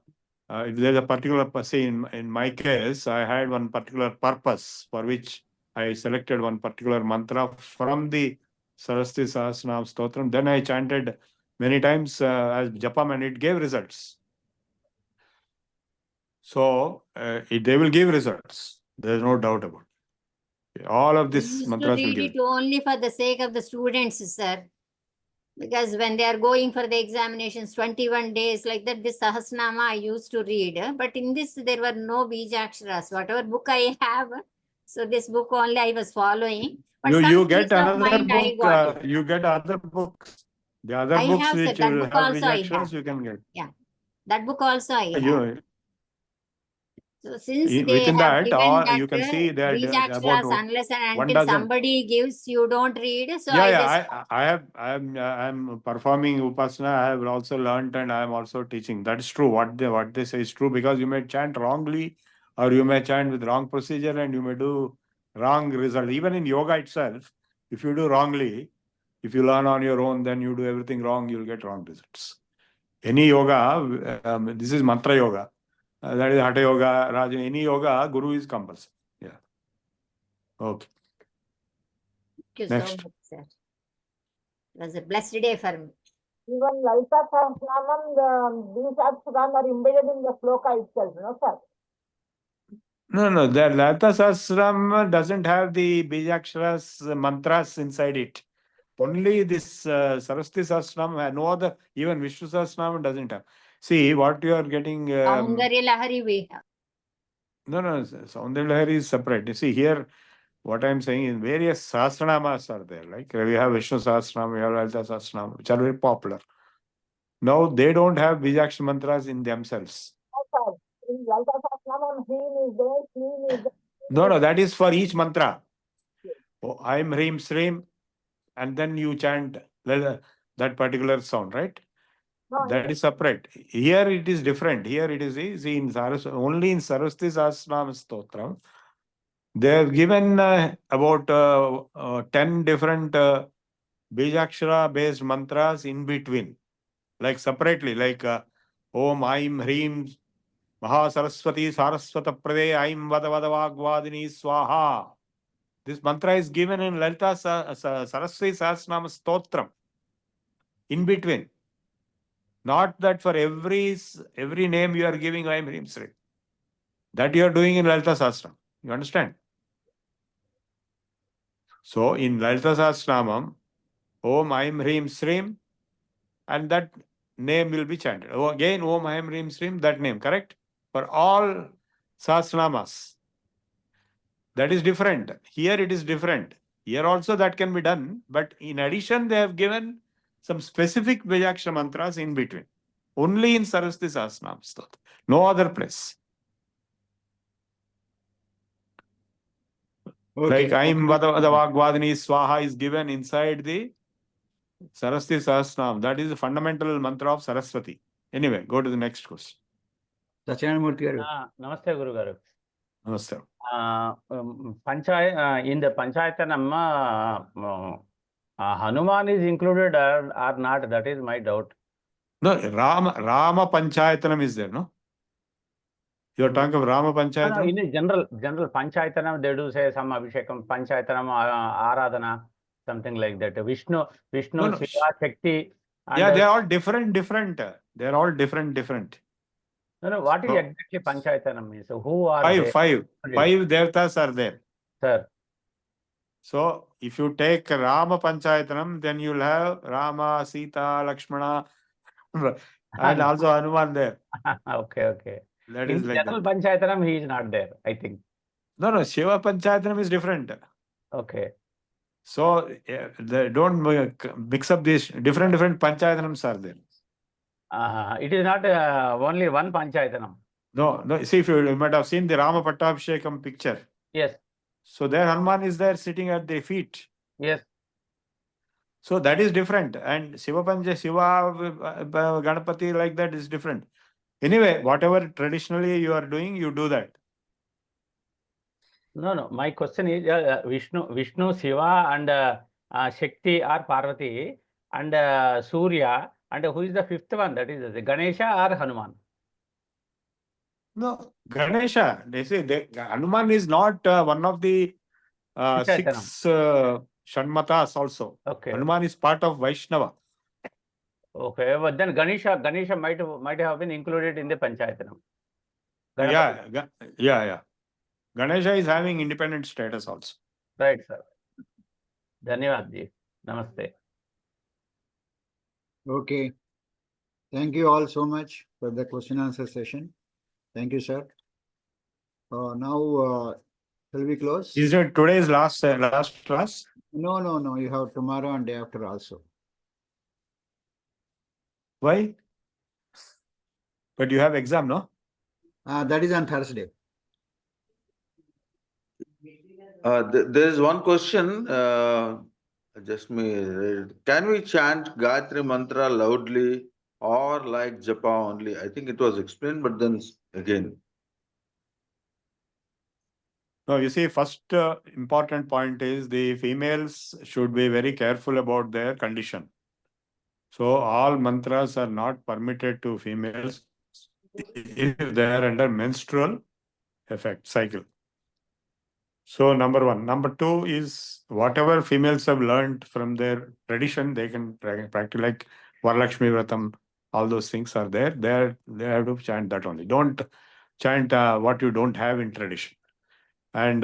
Speaker 4: there's a particular, say in my case, I had one particular purpose for which I selected one particular mantra from the Saraswati Sahasranam Stotram. Then I chanted many times as japam and it gave results. So they will give results. There is no doubt about it. All of
Speaker 7: I
Speaker 4: this
Speaker 7: used to
Speaker 4: mantras will
Speaker 7: read
Speaker 4: give.
Speaker 7: it only for the sake of the students, sir. Because when they are going for the examinations, 21 days like that, this Sahasnama I used to read. But in this, there were no Bijaksharas. Whatever book I have, so this book only I was following. But
Speaker 4: You
Speaker 7: some
Speaker 4: get
Speaker 7: peace of
Speaker 4: another
Speaker 7: mind I
Speaker 4: book.
Speaker 7: got it.
Speaker 4: You get other books. The other
Speaker 7: I
Speaker 4: books
Speaker 7: have, sir,
Speaker 4: which
Speaker 7: that
Speaker 4: will
Speaker 7: book
Speaker 4: have
Speaker 7: also I
Speaker 4: Bijaksharas,
Speaker 7: have.
Speaker 4: you can get.
Speaker 7: Yeah, that book also I have. So since they
Speaker 4: Within
Speaker 7: have
Speaker 4: that,
Speaker 7: given that
Speaker 4: you can see that
Speaker 7: Bijaksharas,
Speaker 4: about
Speaker 7: unless and
Speaker 4: one
Speaker 7: until
Speaker 4: dozen.
Speaker 7: somebody gives, you don't read. So
Speaker 4: Yeah, I'm performing Upasana. I have also learned and I am also teaching. That is true. What they say is true, because you may chant wrongly or you may chant with wrong procedure and you may do wrong result. Even in yoga itself, if you do wrongly, if you learn on your own, then you do everything wrong, you'll get wrong results. Any yoga, this is mantra yoga. That is Hatha yoga, Raja. Any yoga, Guru is compulsory. Yeah. Okay.
Speaker 7: thank you so
Speaker 4: Next.
Speaker 7: much, sir. It was a blessed day for me.
Speaker 6: Even Lalita Sahasranam, these Akshram are embedded in the sloka itself, no, sir?
Speaker 4: No. The Lalita Sahasram doesn't have the Bijaksharas mantras inside it. Only this Saraswati Sahasram, no other, even Vishnu Sahasram doesn't have. See, what you are getting.
Speaker 7: Saundarya Lahari we have.
Speaker 4: No, Saundarya Lahari is separate. You see, here, what I am saying is various Sahasranamas are there. Like we have Vishnu Sahasranam, we have Lalita Sahasranam, which are very popular. Now, they don't have Bijakshara mantras in themselves.
Speaker 6: No, sir. In Lalita Sahasranam, Hrim is there, Shrim is there.
Speaker 4: No, that is for each mantra. Oh, I'm Hrim Srim, and then you chant that particular sound, right?
Speaker 6: No,
Speaker 4: That is separate. Here it is different. Here it is, see, in only in Saraswati Sahasranam Stotram, they have given about 10 different Bijakshara based mantras in between, like separately, like Om Aim Hrim Maha Saraswati Saraswata Prade Aim Vada Vada Vagvadini Swaha. This mantra is given in Lalita Saraswati Sahasranam Stotram in between. Not that for every name you are giving Aim Hrim Sri. That you are doing in Lalita Sahasranam. You understand? So in Lalita Sahasranam, Om Aim Hrim Srim, and that name will be chanted. Again, Om Aim Hrim Srim, that name, correct? For all Sahasranamas. That is different. Here it is different. Here also that can be done, but in addition, they have given some specific Bijakshara mantras in between. Only in Saraswati Sahasranam Stotra. No other place.
Speaker 1: Okay.
Speaker 4: Like Aim Vada Vagvadini Swaha is given inside the Saraswati Sahasranam. That is the fundamental mantra of Saraswati. Anyway, go to the next question.
Speaker 1: Sachinamurthy garu.
Speaker 8: Namaste, Guru Garu.
Speaker 4: Namaste.
Speaker 8: In the Panchayatanam, Hanuman is included or not? That is my doubt.
Speaker 4: No, Rama Panchayatanam is there, no? You are talking of Rama
Speaker 8: No,
Speaker 4: Panchayatanam?
Speaker 8: in a general Panchayatanam, they do say some Abhishekam, Panchayatanam, Aradhana, something like that. Vishnu,
Speaker 4: No.
Speaker 8: Shiva, Shakti. And
Speaker 4: Yeah, they are all different. They are all different.
Speaker 8: No, what is
Speaker 4: So,
Speaker 8: exactly Panchayatanam means? So who are they?
Speaker 4: Five devatas are there.
Speaker 8: Sir.
Speaker 4: So if you take Rama Panchayatanam, then you'll have Rama, Sita, Lakshmana, and also Hanuman there.
Speaker 8: Okay.
Speaker 4: That
Speaker 8: In
Speaker 4: is like
Speaker 8: general
Speaker 4: that.
Speaker 8: Panchayatanam, he is not there, I think.
Speaker 4: No, Shiva Panchayatanam is different.
Speaker 8: Okay.
Speaker 4: So they don't mix up these different Panchayatanams are there.
Speaker 8: It is not only one Panchayatanam.
Speaker 4: No. See, if you might have seen the Rama Pattabhishekam picture.
Speaker 8: Yes.
Speaker 4: So there Hanuman is there sitting at their feet.
Speaker 8: Yes.
Speaker 4: So that is different. And Shiva Ganapati like that is different. Anyway, whatever traditionally you are doing, you do that.
Speaker 8: No. My question is Vishnu, Shiva, and Shakti or Parvati, and Surya, and who is the fifth one? That is the Ganesha or Hanuman?
Speaker 4: No, Ganesha. They say Hanuman is not one of the six Shanmatas also.
Speaker 8: Okay.
Speaker 4: Hanuman is part of Vaishnava.
Speaker 8: Okay, but then Ganesha might have been included in the Panchayatanam.
Speaker 4: Yeah. Ganesha is having independent status also.
Speaker 8: Right, sir. Dhanyavad ji. Namaste.
Speaker 1: Okay. Thank you all so much for the question answer session. Thank you, sir. Now, shall we close?
Speaker 4: Is it today's last class?
Speaker 1: No. You have tomorrow and day after also.
Speaker 4: Why? But you have exam, no?
Speaker 1: That is on Thursday.
Speaker 2: There is one question, just me, can we chant Gayatri Mantra loudly or like Japa only? I think it was explained, but then again.
Speaker 4: No, you see, first important point is the females should be very careful about their condition. So all mantras are not permitted to females if they are under menstrual effect cycle. So number one. Number two is whatever females have learned from their tradition, they can practice, like Varalakshmi Vratam, all those things are there. They have to chant that only. Don't chant what you don't have in tradition. And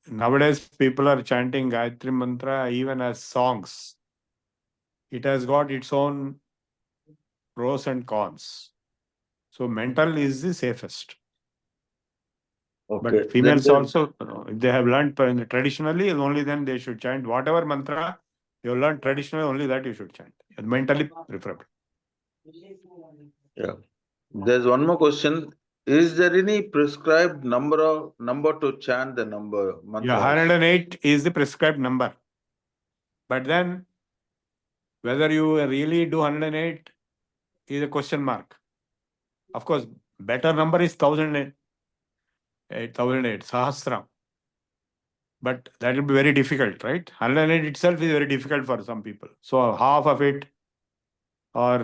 Speaker 4: nowadays people are chanting Gayatri Mantra even as songs. It has got its own pros and cons. So mental is the safest.
Speaker 2: Okay.
Speaker 4: But females also, if they have learned traditionally, only then they should chant whatever mantra you learned traditionally, only that you should chant. Mentally preferable.
Speaker 2: Yeah. There's one more question. Is there any prescribed number to chant the mantra?
Speaker 4: Yeah, 108 is the prescribed number. But then whether you really do 108 is a question mark. Of course, better number is 1008, 8008, Sahasram. But that will be very difficult, right? 108 itself is very difficult for some people. So half of it or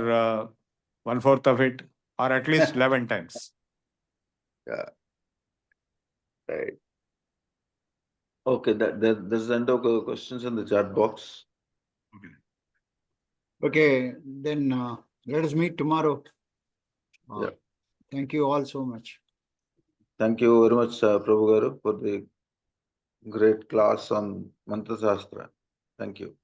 Speaker 4: 1/4 of it, or at least 11 times.
Speaker 2: Yeah. Right. Okay, there's the end of the questions in the chat box.
Speaker 1: Okay, then let us meet tomorrow.
Speaker 2: Yeah.
Speaker 1: Thank you all so much.
Speaker 2: Thank you very much, Prabhu Garu, for the great class on Mantra Shastra. Thank you.